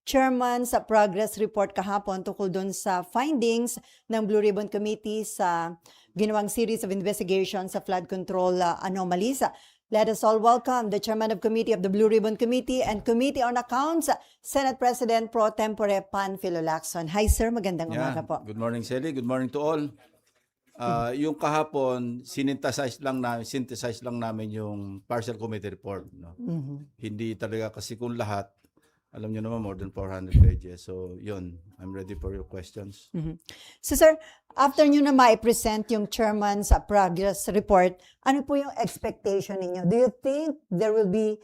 chairman's progress report kahapon tungkol doon sa findings ng Blue Ribbon Committee sa ginawang series of investigation sa flood control anomalies. Let us all welcome the Chairman of Committee of the Blue Ribbon Committee and Committee on Accounts, Senate President Pro Tempore Panfilo Lacson. Hi sir, magandang umaga po. Good morning, Sally. Good morning to all. Yung kahapon, synthesize lang namin yung partial committee report. No? Hindi talaga kasi kung lahat, alam nyo naman, more than 400 pages. So, yun. I'm ready for your questions. So, sir, after nyo na ma-present yung chairman's progress report, ano po yung expectation ninyo? Do you think there will be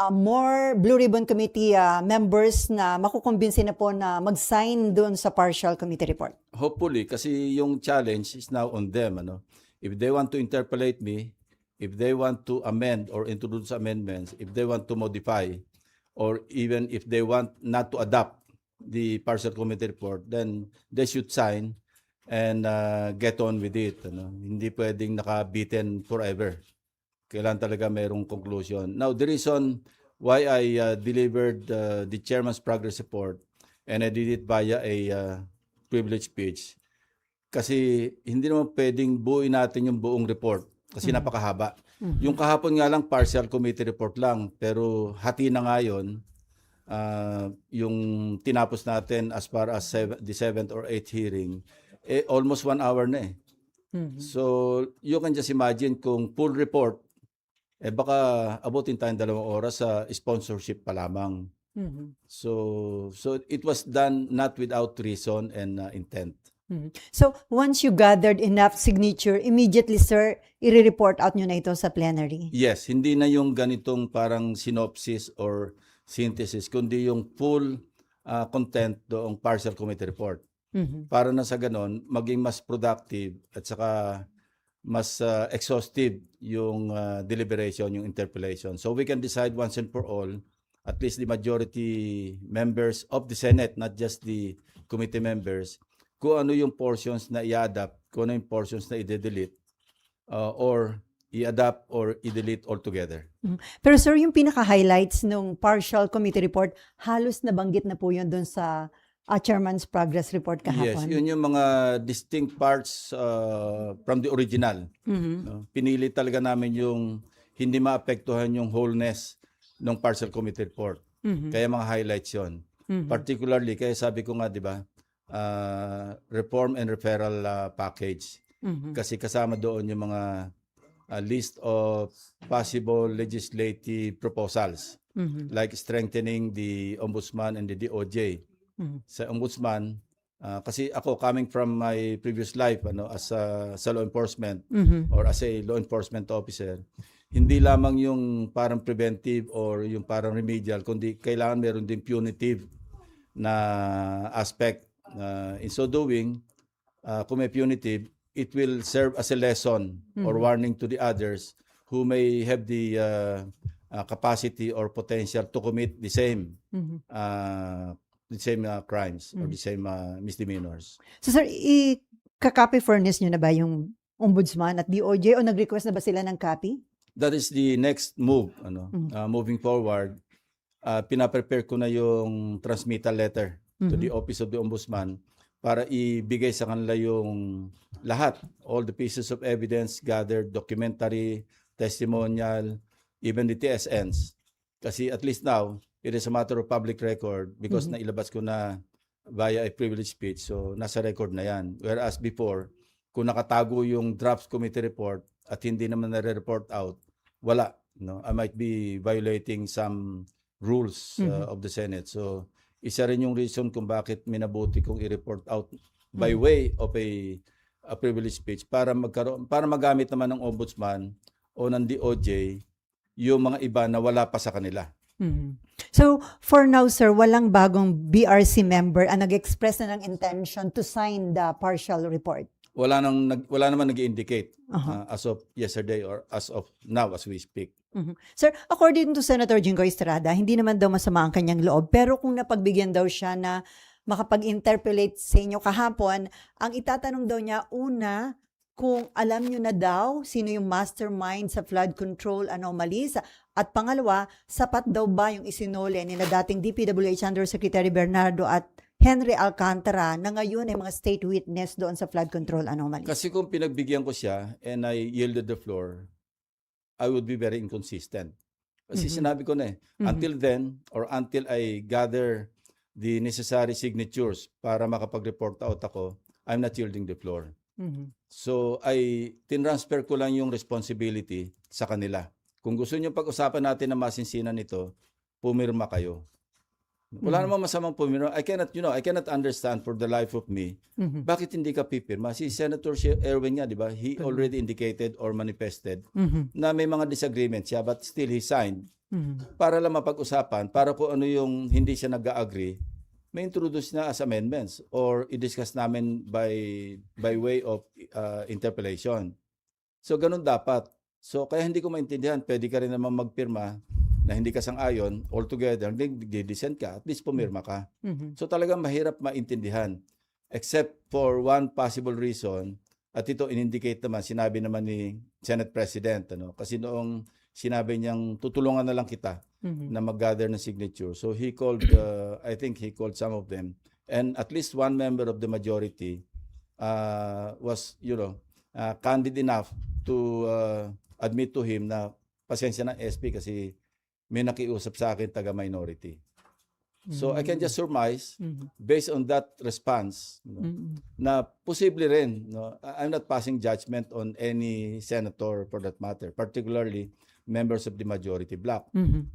more Blue Ribbon Committee members na makukumbinsi na po na mag-sign doon sa partial committee report? Hopefully, kasi yung challenge is now on them. Ano? If they want to interpolate me, if they want to amend or introduce amendments, if they want to modify, or even if they want not to adopt the partial committee report, then they should sign and get on with it. Ano? Hindi pwedeng nakabitin forever. Kailan talaga mayroong conclusion. Now, the reason why I delivered the chairman's progress report and I did it via a privilege speech, kasi hindi naman pwedeng buuin natin yung buong report kasi napakahaba. Yung kahapon nga lang, partial committee report lang, pero hati na nga yun, yung tinapos natin as far as the 7th or 8th hearing, almost 1 hour na eh. So, you can just imagine kung full report, baka abutin tayong 2 oras sa sponsorship pa lamang. So it was done not without reason and intent. So, once you gathered enough signature, immediately, sir, i-report out nyo na ito sa plenary? Yes, hindi na yung ganitong parang synopsis or synthesis, kundi yung full content doong partial committee report. Para na sa ganon, maging mas productive at saka mas exhaustive yung deliberation, yung interpellation. So we can decide once and for all, at least the majority members of the Senate, not just the committee members, kung ano yung portions na i-adapt, kung ano yung portions na i-delete, or i-adapt or i-delete altogether. Pero sir, yung pinaka-highlights ng partial committee report, halos nabanggit na po yun doon sa chairman's progress report kahapon. Yes, yun yung mga distinct parts from the original. No? Pinili talaga namin yung hindi maapektuhan yung wholeness ng partial committee report. Kaya mga highlights yun. Particularly, kaya sabi ko nga, di ba, reform and referral package. Kasi kasama doon yung mga list of possible legislative proposals, like strengthening the Ombudsman and the DOJ. Sa Ombudsman, kasi ako coming from my previous life as sa law enforcement or as a law enforcement officer, hindi lamang yung parang preventive or yung parang remedial, kundi kailangan meron din punitive na aspect. In so doing, kung may punitive, it will serve as a lesson or warning to the others who may have the capacity or potential to commit the same crimes or the same misdemeanors. So sir, i-copy furnace nyo na ba yung Ombudsman at DOJ o nag-request na ba sila ng copy? That is the next move. Moving forward, pinaprepare ko na yung transmittal letter to the Office of the Ombudsman para ibigay sa kanila yung lahat, all the pieces of evidence gathered, documentary, testimonial, even the TSNs. Kasi at least now, it is a matter of public record because nailabas ko na via a privilege speech, so nasa record na yan. Whereas before, kung nakatago yung draft committee report at hindi naman nare-report out, wala. No? I might be violating some rules of the Senate. So, isa rin yung reason kung bakit minabuti kong i-report out by way of a privilege speech para magamit naman ng Ombudsman o ng DOJ yung mga iba na wala pa sa kanila. So, for now, sir, walang bagong BRC member ang nag-express na ng intention to sign the partial report? Wala naman nag-indicate as of yesterday or as of now as we speak. Sir, according to Senator Jinggoy Estrada, hindi naman daw masama ang kanyang loob, pero kung napagbigyan daw siya na makapag-interpellate sa inyo kahapon, ang itatanong daw niya, una, kung alam nyo na daw sino yung mastermind sa flood control anomalies At pangalawa, sapat daw ba yung isinole nila dating DPWH Undersecretary Bernardo at Henry Alcantara na ngayon ay mga state witness doon sa flood control anomalies? Kasi kung pinagbigyan ko siya and I yielded the floor, I would be very inconsistent. Kasi sinabi ko na until then or until I gather the necessary signatures para makapag-report out ako, I'm not yielding the floor. So, tinransfer ko lang yung responsibility sa kanila. Kung gusto niyo pag-usapan natin na masinsinan nito, pumirma kayo. Wala namang masamang pumirma. I cannot understand for the life of me, bakit hindi ka pipirma? Si Senator Erwin nga, di ba? He already indicated or manifested na may mga disagreements siya, but still he signed. Para lang mapag-usapan, para kung ano yung hindi siya nag-agree, may introduce na as amendments or i-discuss namin by way of interpellation. So, ganun dapat. So, kaya hindi ko maintindihan, pwede ka rin naman magpirma na hindi ka sang-ayon, altogether, nag-dissent ka, at least pumirma ka. So, talagang mahirap maintindihan. Except for one possible reason, at ito in-indicate naman, sinabi naman ni Senate President, kasi noong sinabi niyang tutulungan na lang kita na mag-gather ng signature. So he called, I think he called some of them. And at least one member of the majority was, candid enough to admit to him na pasensya ng SP kasi may nakiusap sa akin taga-minority. So I can just surmise, based on that response, na posible rin, I'm not passing judgment on any senator for that matter, particularly members of the majority bloc.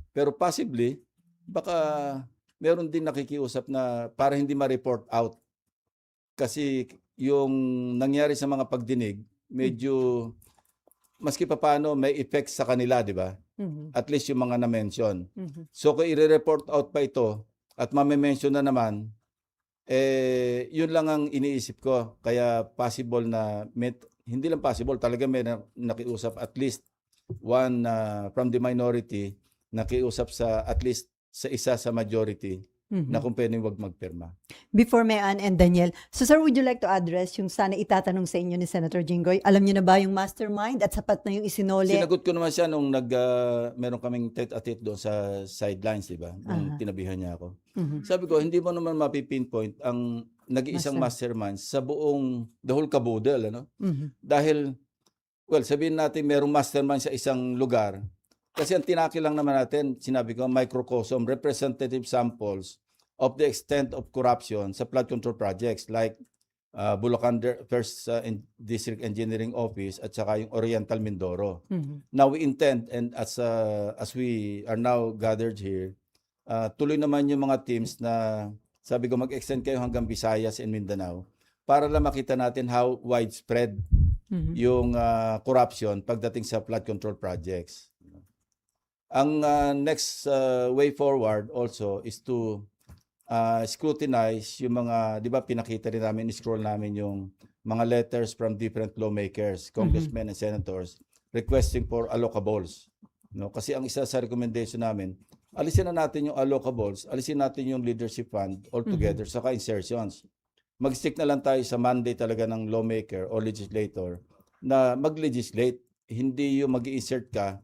Pero possibly, baka meron din nakikiusap na para hindi ma-report out. Kasi yung nangyari sa mga pagdinig, medyo, maski pa paano, may effects sa kanila, di ba? At least yung mga na-mention. So kung i-report out pa ito, at mame-mention na naman, yun lang ang iniisip ko. Kaya possible na, hindi lang possible, talaga may nakiusap at least one from the minority, nakiusap sa at least sa isa sa majority na kung pwedeng wag magpirma. Before Mayan and Daniel, so sir, would you like to address yung sana itatanong sa inyo ni Senator Jinggoy? Alam niyo na ba yung mastermind at sapat na yung isinole? Sinagot ko naman siya nung meron kaming tete-a-tete doon sa sidelines, di ba? Nung tinabihan niya ako. Sabi ko, hindi mo naman mapipinpoint ang nag-iisang mastermind sa buong the whole caboodle, Dahil, well, sabihin natin merong mastermind sa isang lugar. Kasi ang tinaki lang naman natin, sinabi ko, microcosm, representative samples of the extent of corruption sa flood control projects like Bulacan First District Engineering Office at saka yung Oriental Mindoro. Now we intend, and as we are now gathered here, tuloy naman yung mga teams na sabi ko mag-extend kayo hanggang Visayas and Mindanao para lang makita natin how widespread yung corruption pagdating sa flood control projects. Ang next way forward also is to scrutinize yung mga, di ba pinakita rin namin, scroll namin yung mga letters from different lawmakers, congressmen and senators requesting for allocables. Kasi ang isa sa recommendation namin, alisin na natin yung allocables, alisin natin yung leadership fund altogether, saka insertions. Mag-stick na lang tayo sa mandate talaga ng lawmaker or legislator na mag-legislate, hindi yung mag-insert ka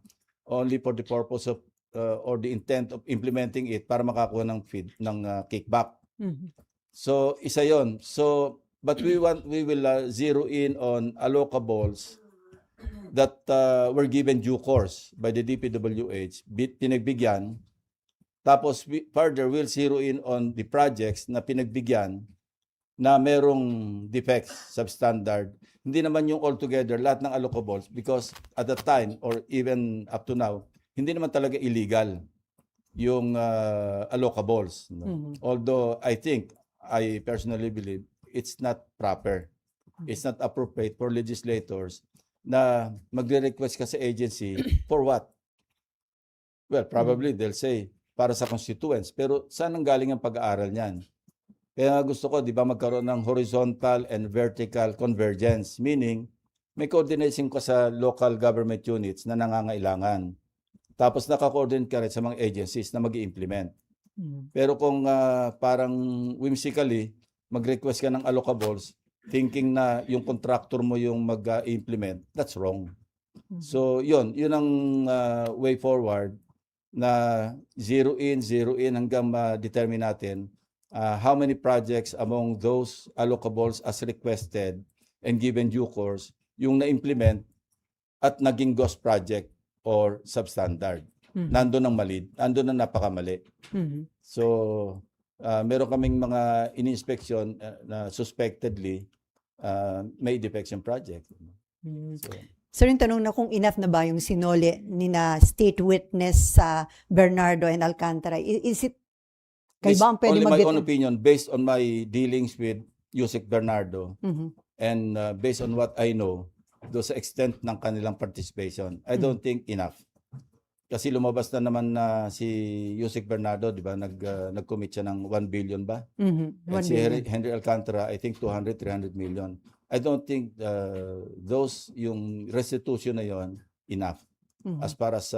only for the purpose of or the intent of implementing it para makakuha ng kickback. So isa yon. So but we will zero in on allocables that were given due course by the DPWH, pinagbigyan. Tapos further we'll zero in on the projects na pinagbigyan na merong defects, substandard. Hindi naman yung altogether, lahat ng allocables, because at that time, or even up to now, hindi naman talaga illegal yung allocables. Although I personally believe, it's not proper. It's not appropriate for legislators na magre-request ka sa agency for what? Well, probably they'll say, para sa constituents. Pero saan ang galing ang pag-aaral niyan? Kaya gusto ko, di ba, magkaroon ng horizontal and vertical convergence, meaning may coordination ka sa local government units na nangangailangan. Tapos naka-coordinate ka rin sa mga agencies na mag-i-implement. Pero kung parang whimsically, mag-request ka ng allocables, thinking na yung contractor mo yung mag-implement, that's wrong. So yun ang way forward. na zero in hanggang ma-determine natin how many projects among those allocables as requested and given due course yung na-implement at naging ghost project or substandard. Nandun ang mali, nandun ang napakamali. So, meron kaming mga in-inspection na suspectedly may defects in project. So, Sir, yung tanong na kung enough na ba yung sinole ni na state witness sa Bernardo and Alcantara, is it, kayo ba ang pwede only my mag-get? own opinion based on my dealings with Yusek Bernardo Mhm. and based on what I know do sa extent ng kanilang participation, I don't think enough. Kasi lumabas na naman na si Yusek Bernardo, di ba, nag-commit siya ng 1 billion ba? Mhm. And 1 si billion. Henry Alcantara, I think 200, 300 million. I don't think those, yung restitution na yon enough. As far as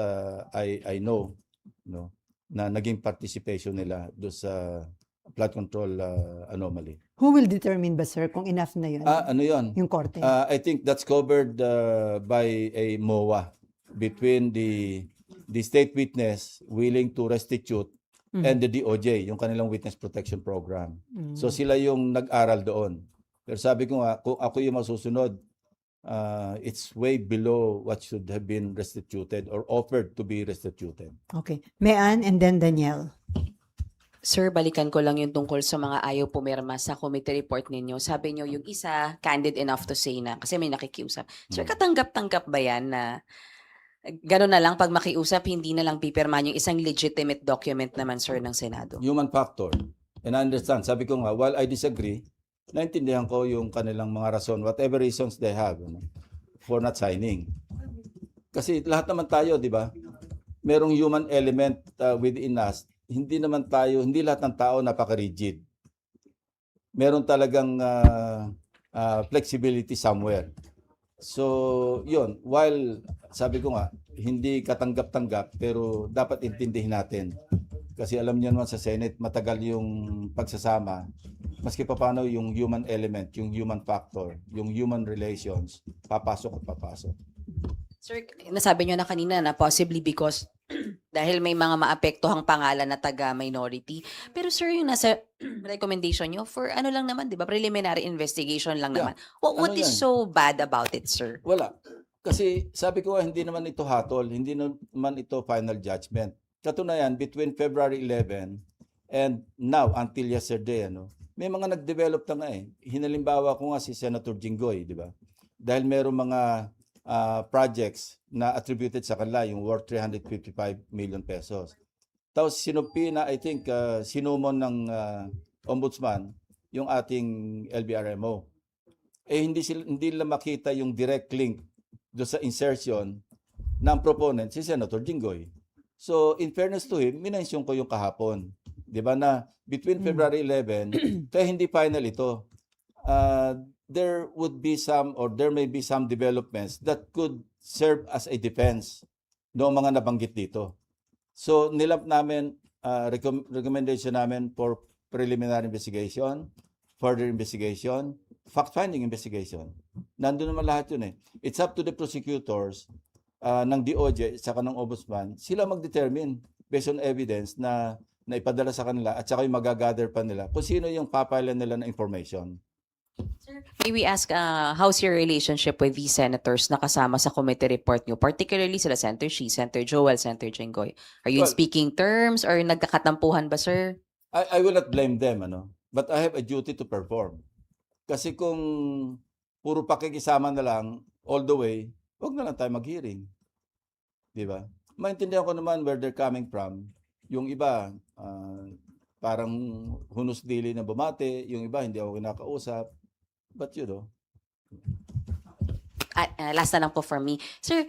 I know, no, na naging participation nila do sa flood control anomaly. Who will determine ba, sir, kung enough na yun? Ano yon? Yung korte? I think that's covered by a MOA between the state witness willing to restitute and the DOJ, yung kanilang witness protection program. So sila yung nag-aral doon. Pero sabi ko nga, kung ako yung masusunod, it's way below what should have been restituted or offered to be restituted. Okay. Mayan and then Danielle. Sir, balikan ko lang yung tungkol sa mga ayaw pumirma sa committee report ninyo. Sabi nyo, yung isa, candid enough to say na, kasi may nakikiusap. Sir, katanggap-tanggap ba yan na gano'n na lang, pag makiusap, hindi na lang pipirmahan yung isang legitimate document naman, sir, ng Senado? Human factor. And I understand. Sabi ko nga, while I disagree, naintindihan ko yung kanilang mga rason, whatever reasons they have, for not signing. Kasi lahat naman tayo, di ba? Merong human element within us. Hindi lahat ng tao napaka-rigid. Meron talagang flexibility somewhere. So, yun. While, sabi ko nga, hindi katanggap-tanggap, pero dapat intindihin natin. Kasi alam niyo naman sa Senate, matagal yung pagsasama. Maski pa paano yung human element, yung human factor, yung human relations, papasok at papasok. Sir, nasabi nyo na kanina na possibly because dahil may mga maapektuhang pangalan na taga-minority. Pero sir, yung nasa recommendation nyo, for ano lang naman, di ba? Preliminary investigation lang Yeah. naman. What Ano is yan? so bad about it, sir? Wala. Kasi sabi ko, hindi naman ito hatol, hindi naman ito final judgment. Katunayan, between February 11 and now until yesterday, may mga nag-develop na nga eh. Hinalimbawa ko nga si Senator Jinggoy, di ba? Dahil merong mga projects na attributed sa kanila, yung worth 355 million pesos. Tapos sinumpi na, I think, sinumon ng ombudsman yung ating LBRMO. Hindi nila makita yung direct link do sa insertion ng proponent, si Senator Jinggoy. So, in fairness to him, minensyon ko yung kahapon. Di ba na between February 11, kaya hindi final ito, there would be some or there may be some developments that could serve as a defense noong mga nabanggit dito. So, nilap namin, recommendation namin for preliminary investigation, further investigation, fact-finding investigation. Nandun naman lahat yun eh. It's up to the prosecutors ng DOJ at saka ng Ombudsman, sila mag-determine based on evidence na ipadala sa kanila at saka yung magagather pa nila kung sino yung papilan nila na information. May we ask, how's your relationship with these senators na kasama sa committee report nyo? Particularly sila Senator Shi, Senator Joel, Senator Jinggoy. Are you in Well, speaking terms or nagkakatampuhan ba, sir? I will not blame them, but I have a duty to perform. Kasi kung puro pakikisama na lang all the way, wag na lang tayo mag-hearing. Di ba? Maintindihan ko naman where they're coming from. Yung iba, parang hunos dili na bumate. Yung iba, hindi ako kinakausap. But Last na lang po for me. Sir,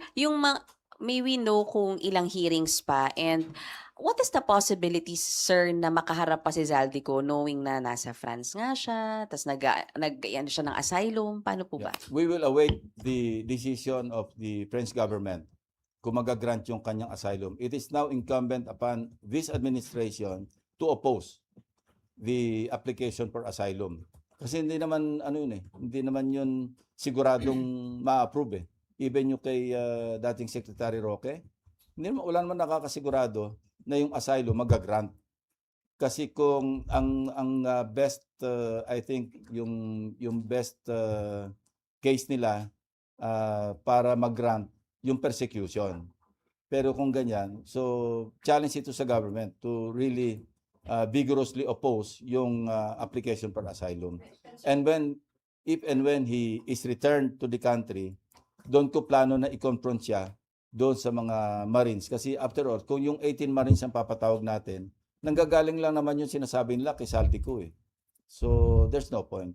may we know kung ilang hearings pa and what is the possibility, sir, na makaharap pa si Zaldico knowing na nasa France nga siya, tas nag-iyan siya ng asylum? Paano po ba? we will await the decision of the French government kung magagrant yung kanyang asylum. It is now incumbent upon this administration to oppose the application for asylum. Kasi hindi naman hindi naman yun siguradong ma-approve eh. Even yung kay dating Secretary Roque, wala naman nakakasigurado na yung asylum mag-grant. Kasi kung ang best I think yung best case nila para mag-grant yung persecution. Pero kung ganyan, so challenge ito sa government to really vigorously oppose yung application for asylum. And if and when he is returned to the country, doon ko plano na i-confront siya doon sa mga Marines. Kasi after all, kung yung 18 Marines ang papatawag natin, nanggagaling lang naman yung sinasabi nila kay Saldico eh. So, there's no point.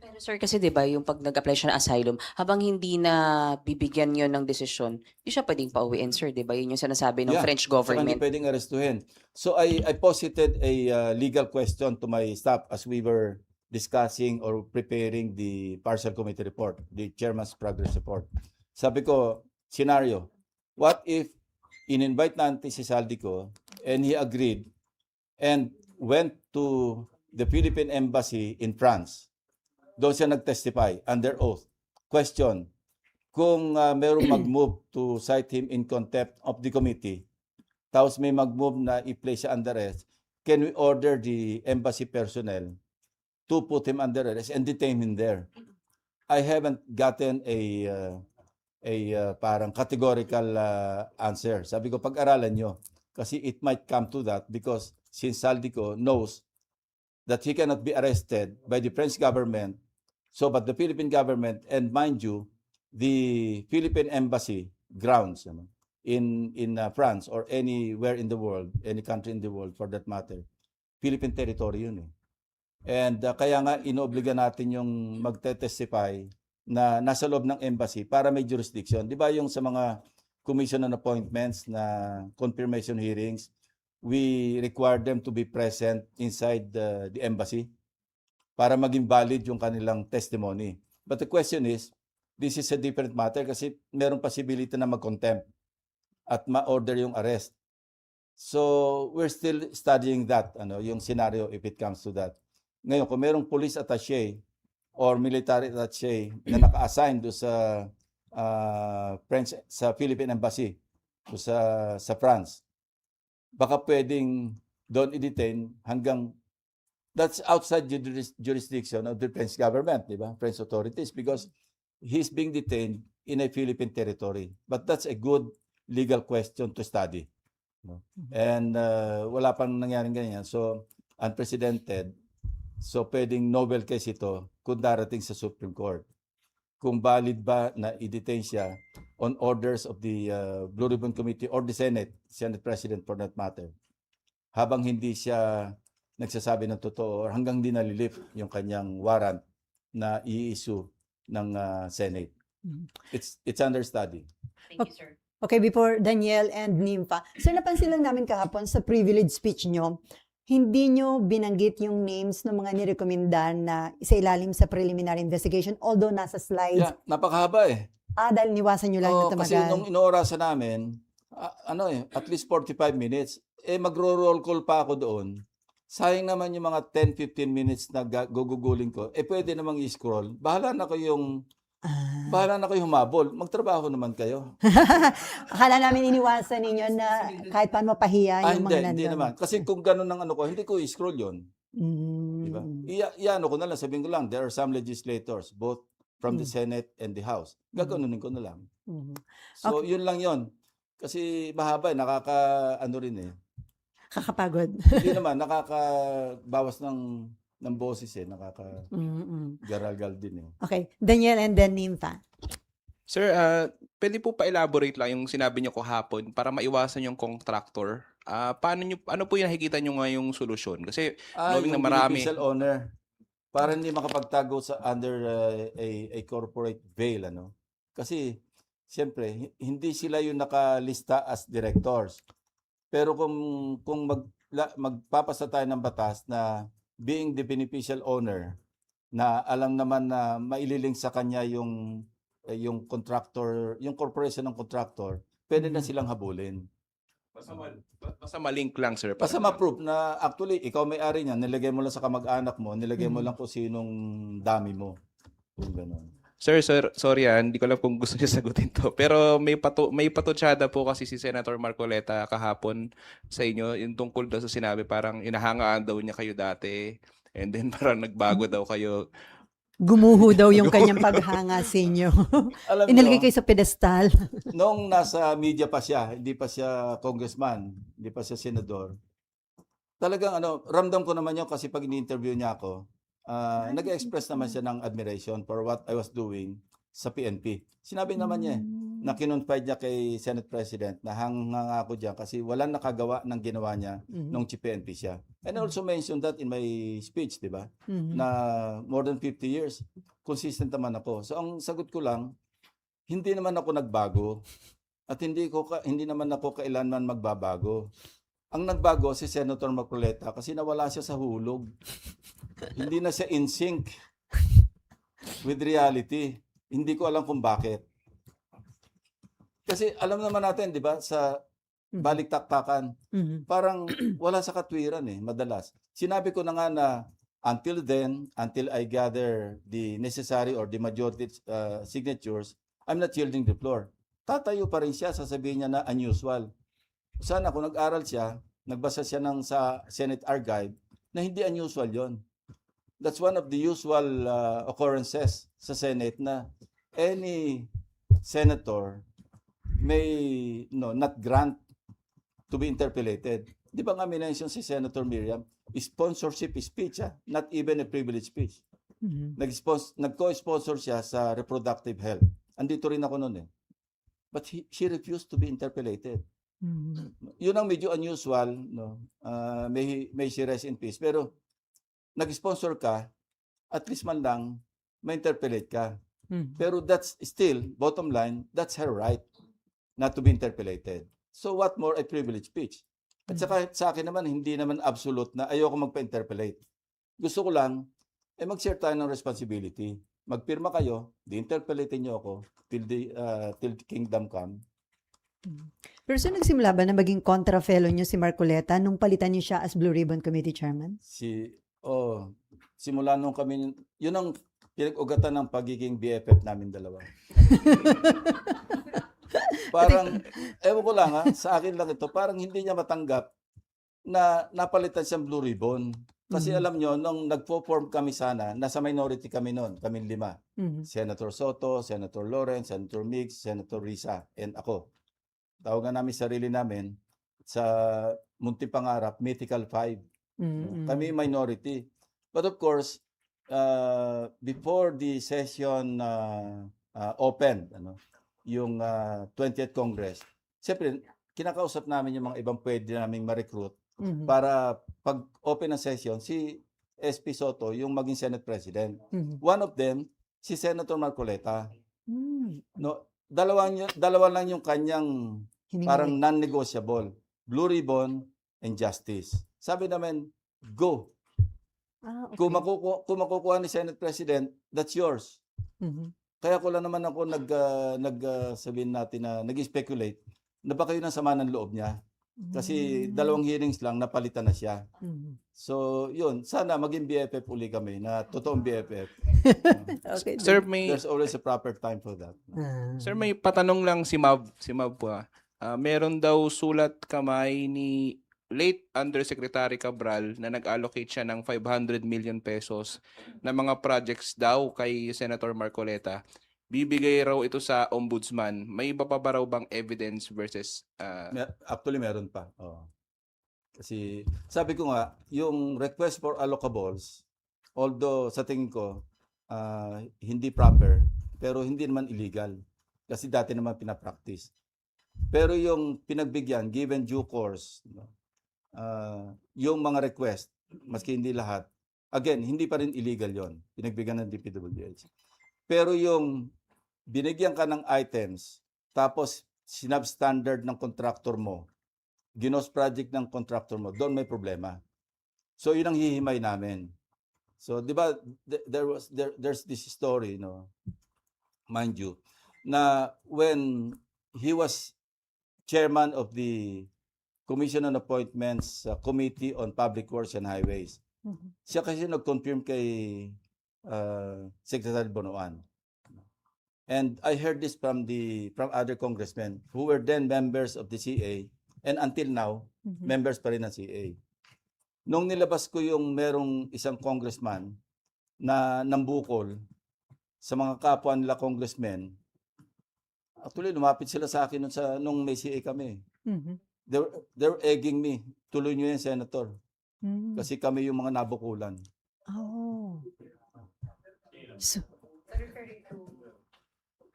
Pero sir, kasi 'di ba yung pag nag-apply siya ng asylum, habang hindi na bibigyan yon ng desisyon, hindi siya pwedeng pauwiin, sir, 'di ba? Yun yung sinasabi ng Yeah, French Saka hindi government. pwedeng arestuhin. So, I posited a legal question to my staff as we were discussing or preparing the partial committee report, the chairman's progress report. Sabi ko, scenario, what if in-invite natin si Saldico and he agreed and went to the Philippine Embassy in France. Doon siya nag-testify under oath. Question, kung merong mag-move to cite him in contempt of the committee, tapos may mag-move na i-place siya under arrest, can we order the embassy personnel to put him under arrest and detain him there? I haven't gotten a parang categorical answer. Sabi ko, pag-aralan nyo. Kasi it might come to that because since Saldico knows that he cannot be arrested by the French government, so but the Philippine government, and mind you, the Philippine embassy grounds in France or anywhere in the world, any country in the world for that matter, Philippine territory yun eh. And kaya nga inoobliga natin yung magte-testify na nasa loob ng embassy para may jurisdiction. Di ba yung sa mga commission on appointments na confirmation hearings, we require them to be present inside the embassy para maging valid yung kanilang testimony. But the question is, this is a different matter kasi merong possibility na mag-contempt at ma-order yung arrest. So, we're still studying that, yung scenario if it comes to that. Ngayon, kung merong police attaché or military attaché na naka-assign do sa French, sa Philippine Embassy o sa France, baka pwedeng doon i-detain hanggang that's outside the jurisdiction of the French government, di ba? French authorities, because he's being detained in a Philippine territory. But that's a good legal question to study. No? And wala pang nangyaring ganyan. So, unprecedented. So, pwedeng novel case ito kung darating sa Supreme Court. Kung valid ba na i-detain siya on orders of the Blue Ribbon Committee or the Senate President for that matter, habang hindi siya nagsasabi ng totoo or hanggang di nalilift yung kanyang warrant na i-issue ng Senate. It's under study. Thank you, sir. Okay, before Daniel and Nympha, sir, napansin lang namin kahapon sa privilege speech nyo, hindi nyo binanggit yung names ng mga nirekomenda na isailalim sa preliminary investigation, although nasa slides. Yeah, napakahaba eh. Dahil niwasan nyo lang na Kasi tumagal. nung inoorasan namin, at least 45 minutes, magro-roll call pa ako doon. Sayang naman yung mga 10-15 minutes na guguguling ko. Pwede namang i-scroll. Bahala na kayong humabol. Magtrabaho naman kayo. Akala namin iniwasan ninyo na kahit paano mapahiya yung mga nandun. Hindi naman. Kasi kung ganun ang hindi ko i-scroll yun. Mm. Diba? Iano ko na lang, sabihin ko lang, there are some legislators, both from the Senate and the House. Gaganunin ko na lang. So, yun lang yun. Kasi mahaba, rin eh. Kakapagod. Hindi naman, nakakabawas ng boses eh, nakaka-garal-gal din eh. Okay, Daniel and then Nympha. Sir, pwede po pa-elaborate lang yung sinabi niyo kahapon para maiwasan yung contractor. Ano po yung nakikita niyo ngayong solusyon? Kasi knowing na Yung marami. beneficial owner, para hindi makapagtago under a corporate veil, Kasi, siyempre, hindi sila yung nakalista as directors. Pero kung magpapasa tayo ng batas na being the beneficial owner, na alam naman na maililing sa kanya yung contractor, yung corporation ng contractor, pwede na silang habulin. Basta malink lang, sir. Basta ma-prove na actually, ikaw may-ari niya, nilagay mo lang sa kamag-anak mo, nilagay mo lang kung sinong dami mo. Yung ganun. Sir, sorry hindi ko lang kung gusto niyo sagutin to. Pero may patutsada po kasi si Senator Marcoleta kahapon sa inyo, yung tungkol daw sa sinabi parang inahangaan daw niya kayo dati. And then parang nagbago daw kayo. Gumuho daw yung kanyang paghanga sa inyo. Alam Inilagay nyo, kayo sa pedestal. nung nasa media pa siya, hindi pa siya congressman, hindi pa siya senador, talagang ramdam ko naman yun kasi pag ini-interview niya ako, nag-express naman siya ng admiration for what I was doing sa PNP. Sinabi naman niya na kinonfide niya kay Senate President na hanga ako diyan kasi walang nakagawa ng ginawa niya nung PNP siya. And I also mentioned that in my speech, di ba? Na more than 50 years, consistent naman ako. So ang sagot ko lang, hindi naman ako nagbago at hindi naman ako kailanman magbabago. Ang nagbago si Senator Marcoleta kasi nawala siya sa hulog. Hindi na siya in sync with reality. Hindi ko alam kung bakit. Kasi alam naman natin, di ba, sa balik-taktakan, parang wala sa katwiran madalas. Sinabi ko na nga na until then, until I gather the necessary or the majority signatures, I'm not yielding the floor. Tatayo pa rin siya, sasabihin niya na unusual. Sana kung nag-aral siya, nagbasa siya sa Senate Archive, na hindi unusual yon. That's one of the usual occurrences sa Senate na any senator may not grant to be interpellated. Di ba nga minention si Senator Miriam, sponsorship speech, not even a privilege speech. Nag-co-sponsor siya sa reproductive health. Andito rin ako noon But she refused to be interpellated. Yun ang medyo unusual, may she rest in peace. Pero nag-sponsor ka, at least man lang, ma-interpellate ka. Pero that's still, bottom line, that's her right not to be interpellated. So what more a privilege speech? At saka sa akin naman, hindi naman absolute na ayoko magpa-interpellate. Gusto ko lang, mag-share tayo ng responsibility. Magpirma kayo, di-interpellatein niyo ako till the kingdom come. Pero so nagsimula ba na maging contra fellow niyo si Marcoleta nung palitan niyo siya as Blue Ribbon Committee Chairman? Simula nung kami, yun ang pinag-ugatan ng pagiging BFF namin dalawa. Parang, ewan ko lang sa akin lang ito, parang hindi niya matanggap na napalitan siyang Blue Ribbon. Kasi alam nyo, nung nagpo-form kami sana, nasa minority kami noon, kaming 5. Senator Soto, Senator Lawrence, Senator Mix, Senator Risa, and ako. Tawagan namin sarili namin sa Munting Pangarap, Mythical 5. Kami minority. But of course, before the session opened, yung 20th Congress, siyempre, kinakausap namin yung mga ibang pwede naming ma-recruit para pag open ng session, si SP Soto yung maging Senate President. One of them, si Senator Marcoleta. Dalawa lang yung kanyang parang non-negotiable. Blue Ribbon and Justice. Sabi namin, go. Okay. Kung makukuha ni Senate President, that's yours. Kaya ko lang naman ako sabihin natin na nag-speculate na ba kayo ng sama ng loob niya. Kasi 2 hearings lang, napalitan na siya. So, yun. Sana maging BFF uli kami na totoong BFF. Okay. Sir, There's always a proper time for that. Sir, may patanong lang si Mav po. Meron daw sulat kamay ni late Undersecretary Cabral na nag-allocate siya ng 500 million pesos na mga projects daw kay Senator Marcoleta. Bibigay raw ito sa ombudsman. May iba pa ba raw bang evidence versus... Actually, meron pa. Kasi sabi ko nga, yung request for allocables, although sa tingin ko, hindi proper, pero hindi naman illegal. Kasi dati naman pinapractice. Pero yung pinagbigyan, given due course, yung mga request, maski hindi lahat, again, hindi pa rin illegal yon. Pinagbigyan ng DPWH. Pero yung binigyan ka ng items, tapos sinubstandard ng contractor mo, ginos project ng contractor mo, doon may problema. So yun ang hihimay namin. So di ba there's this story, mind you, na when he was chairman of the Commission on Appointments Committee on Public Works and Highways, siya kasi nag-confirm kay Secretary Bonoan And I heard this from other congressmen who were then members of the CA and until now, Mhm. members pa rin ng CA. Nung nilabas ko yung merong isang congressman na nambukol sa mga kapwa nila congressmen, actually lumapit sila sa akin nung may CA kami. Mhm. They're egging me. Tuloy nyo yan, Senator. Mm. Kasi kami yung mga nabukulan. Oh. So,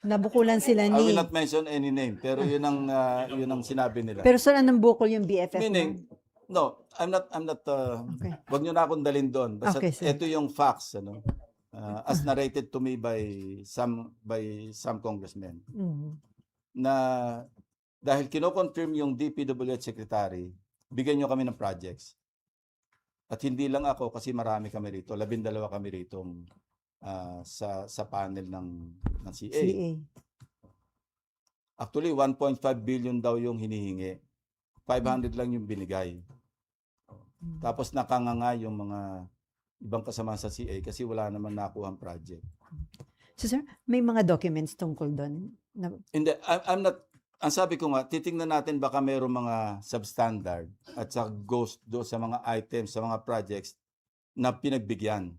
nabukulan sila I will ni... not mention any name, pero yun ang sinabi nila. Pero saan ang bukol yung BFF mo? Meaning, no, I'm not Okay. wag nyo na akong dalhin doon. Basta Okay, sir. ito yung facts, as narrated to me by some congressmen, Mhm. na dahil kino-confirm yung DPWH secretary, bigyan nyo kami ng projects. At hindi lang ako, kasi marami kami rito, 12 kami rito sa panel ng CA. CA. Actually, 1.5 billion daw yung hinihingi. 500 lang yung binigay. Tapos nakanganga yung mga ibang kasama sa CA kasi wala naman nakuhang project. So sir, may mga documents tungkol doon? Hindi, I'm not, ang sabi ko nga, titingnan natin baka mayroong mga substandard at sa ghost do sa mga items, sa mga projects na pinagbigyan,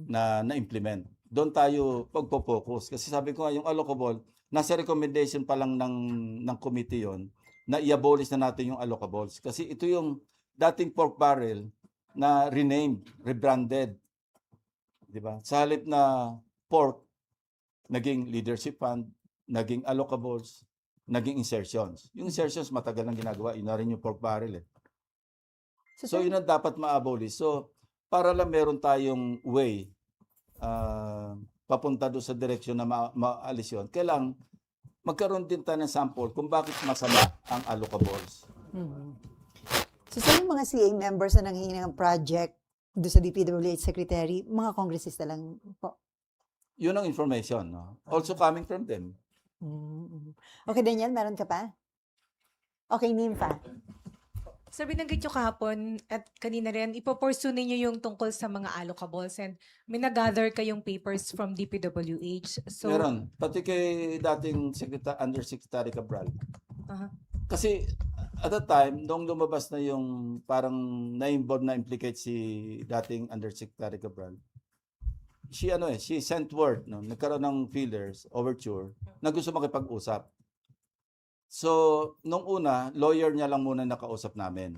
na-implement. Doon tayo pagpo-focus. Kasi sabi ko nga, yung allocable, nasa recommendation pa lang ng committee yon na i-abolish na natin yung allocables. Kasi ito yung dating pork barrel na renamed, rebranded. Diba? Sa halip na pork, naging leadership fund, naging allocables, naging insertions. Yung insertions, matagal nang ginagawa. Yun na rin yung pork barrel eh. So yun ang dapat ma-abolish. So, para lang meron tayong way papunta doon sa direksyon na maalis yun, kailangan magkaroon din tayo ng sample kung bakit masama ang allocables. So sa yung mga CA members na nanghihingi ng project doon sa DPWH Secretary, mga kongresista lang po? Yun ang information. No? Also coming from them. Okay, Daniel, meron ka pa? Okay, Nympha. Sir, binanggit nyo kahapon at kanina rin, ipopursue ninyo yung tungkol sa mga allocables and may nag-gather kayong papers from DPWH. So, Meron. Pati kay dating Undersecretary Cabral. Aha. Kasi at that time, nung lumabas na yung parang na-involve na implicate si dating Undersecretary Cabral, she sent word, no, nagkaroon ng feelers, overture, na gusto makipag-usap. So, nung una, lawyer niya lang muna nakausap namin.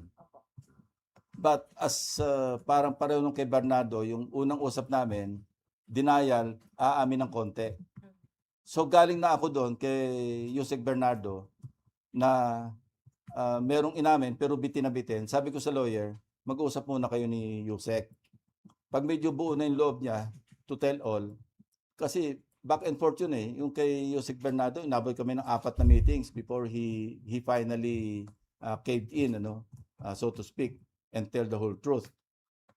But as parang pareho nung kay Bernardo, yung unang usap namin, denial, aamin ng konti. So, galing na ako doon kay Yusek Bernardo na merong inamin pero bitin na bitin. Sabi ko sa lawyer, mag-usap muna kayo ni Yusek. Pag medyo buo na yung loob niya, to tell all, kasi back and forth yun eh. Yung kay Yusek Bernardo, inabot kami ng 4 na meetings before he finally caved in, so to speak, and tell the whole truth.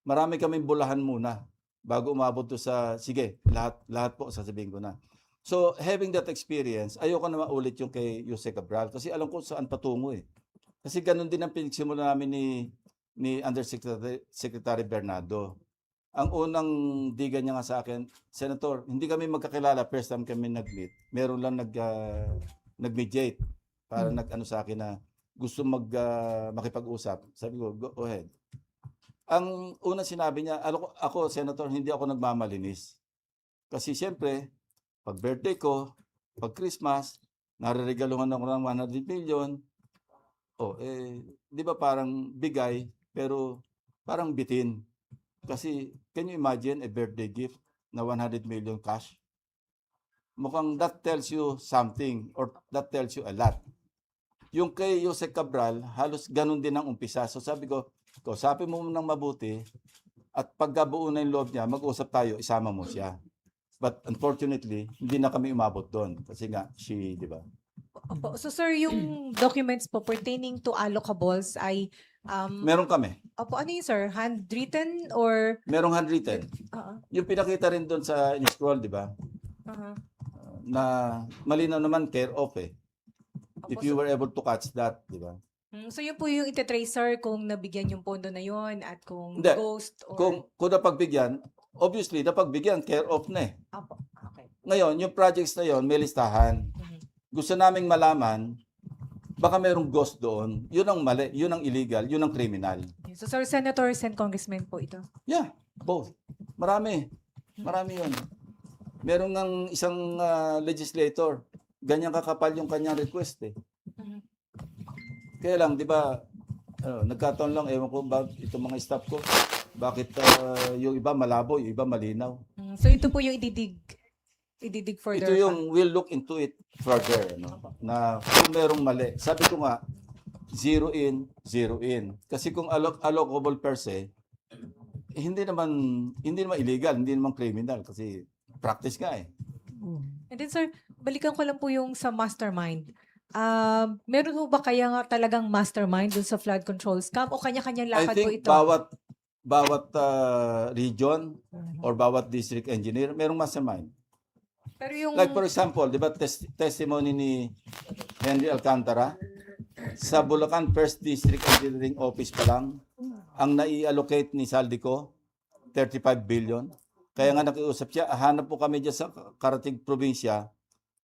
Marami kaming bulahan muna bago umabot to sa, sige, lahat po sasabihin ko na. So, having that experience, ayoko na maulit yung kay Yusek Cabral kasi alam ko saan patungo eh. Kasi ganun din ang pinagsimula namin ni Undersecretary Bernardo. Ang unang diga niya nga sa akin, Senator, hindi kami magkakilala, first time kami nag-meet. Meron lang nag-mediate para nag-ano sa akin na gusto makipag-usap. Sabi ko, go ahead. Ang unang sinabi niya, ako, Senator, hindi ako nagmamalinis. Kasi siyempre, pag birthday ko, pag Christmas, nare-regaluhan ako ng 100 million. Di ba parang bigay, pero parang bitin. Kasi, can you imagine a birthday gift na 100 million cash? Mukhang that tells you something or that tells you a lot. Yung kay Yusek Cabral, halos ganun din ang umpisa. So sabi ko, kausapin mo nang mabuti at pagkabuo na yung loob niya, mag-usap tayo, isama mo siya. But unfortunately, hindi na kami umabot doon. Kasi nga, di ba? Opo. So sir, yung documents po pertaining to allocables ay Meron kami. opo, ano yun sir? Handwritten or Merong handwritten. Yung pinakita rin doon sa in-scroll, di ba? Na malinaw naman care of eh. If you were able to catch that, di ba? So yun po yung ite-trace sir kung nabigyan yung pondo na yon at kung Hindi. ghost or... Kung napagbigyan, obviously, napagbigyan, care of na eh. Opo. Okay. Ngayon, yung projects na yon may listahan. Gusto naming malaman, baka merong ghost doon. Yun ang mali, yun ang illegal, yun ang criminal. So, sir, senators and congressmen po ito. Yeah, both. Marami. Marami yun. Meron ng isang legislator, ganyan kakapal yung kanyang request eh. Kaya lang, di ba, nagkataon lang, ewan ko ba itong mga staff ko, bakit yung iba malabo, yung iba malinaw. So, ito po yung ididig further. Ito yung we'll look into it further, na kung merong mali. Sabi ko nga, zero in, zero in. Kasi kung allocable per se, hindi naman illegal, hindi naman criminal kasi practice nga eh. And then, sir, balikan ko lang po yung sa mastermind. Meron ho ba kaya nga talagang mastermind dun sa flood control scam o kanya-kanyang I lakad po think ito? bawat region or bawat district engineer, merong mastermind. Pero yung Like for example, di ba testimony ni Henry Alcantara, sa Bulacan First District Engineering Office pa lang, ang nai-allocate ni Saldico, 35 billion. Kaya nga nakiusap siya, hanap po kami dyan sa karating probinsya,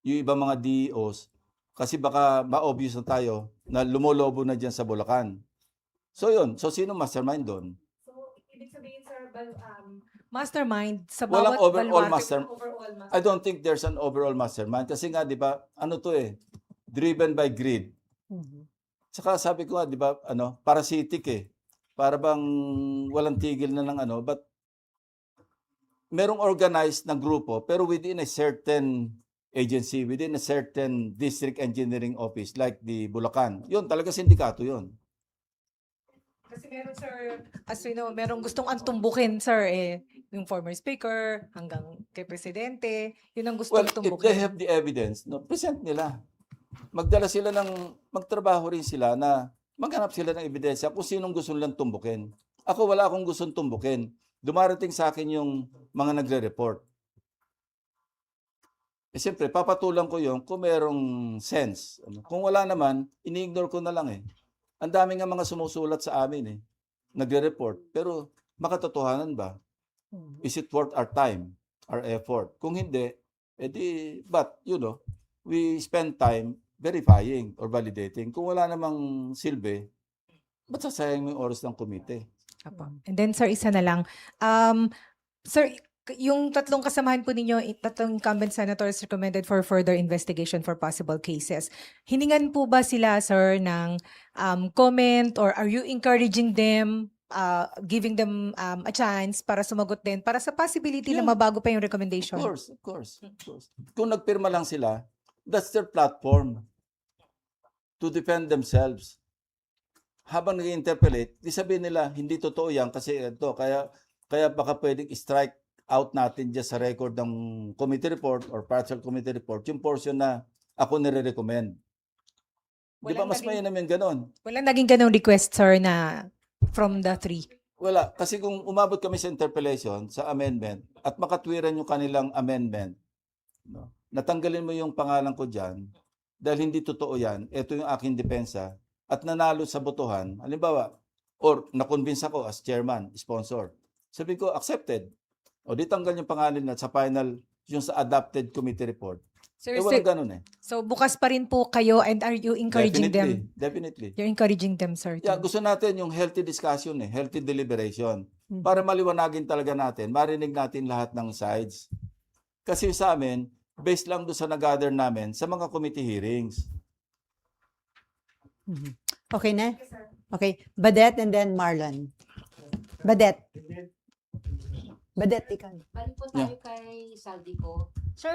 yung ibang mga DEOs, kasi baka ma-obvious na tayo na lumolobo na dyan sa Bulacan. So yun, so sino mastermind doon? So, ibig sabihin, sir, mastermind sa Walang bawat overall baluarte, mastermind. I don't think there's an overall mastermind kasi nga, di ba, ano to eh, driven by greed. Saka sabi ko nga, di ba, parasitic eh. Para bang walang tigil na ng but merong organized na grupo, pero within a certain agency, within a certain district engineering office, like the Bulacan. Yun, talaga sindikato yun. Kasi meron, sir, as we know, merong gustong antumbukin, sir, yung former speaker hanggang kay presidente, yun ang gustong Well, if tumbukin. they have the evidence, present nila. Magdala sila magtrabaho rin sila na maghanap sila ng ebidensya kung sinong gusto nilang tumbukin. Ako, wala akong gustong tumbukin. Dumarating sa akin yung mga nagre-report. Siyempre, papatulang ko yung kung merong sense. Kung wala naman, ini-ignore ko na lang eh. Ang dami nga mga sumusulat sa amin eh. Nagre-report. Pero makatotohanan ba? Is it worth our time, our effort? Kung hindi, but we spend time verifying or validating. Kung wala namang silbi, ba't sasayang mo yung oras ng komite? Apo. And then, sir, isa na lang. Sir, yung tatlong kasamahan po ninyo, tatlong incumbent senators recommended for further investigation for possible cases. Hiningan po ba sila, sir, ng comment or are you encouraging them, giving them a chance para sumagot din, para sa possibility na Yeah. mabago pa yung recommendation? Of course. Kung nagpirma lang sila, that's their platform to defend themselves. Habang nag-interpolate, di sabihin nila, hindi totoo yan kasi ito, kaya baka pwedeng strike out natin dyan sa record ng committee report or partial committee report, yung portion na ako nire-recommend. Di ba Walang mas mainam yung ganon? Walang naging ganong request, sir, na from the three. Wala. Kasi kung umabot kami sa interpellation, sa amendment, at makatwiran yung kanilang amendment, natanggalin mo yung pangalan ko dyan, dahil hindi totoo yan, ito yung aking depensa, at nanalo sa botohan, halimbawa, or na-convince ako as chairman, sponsor, sabi ko, accepted. O di tanggal yung pangalan na sa final, yung sa adopted committee report. Sir, Walang ganun eh. so bukas pa rin po kayo and are you encouraging them? Definitely. You're encouraging them, sir. Yeah, gusto natin yung healthy discussion healthy deliberation. Para maliwanagin talaga natin, marinig natin lahat ng sides. Kasi sa amin, based lang doon sa nag-gather namin sa mga committee hearings. Okay na? Okay. Badet and then Marlon. Badet, ikaw. Balik po tayo kay Saldico. Sir,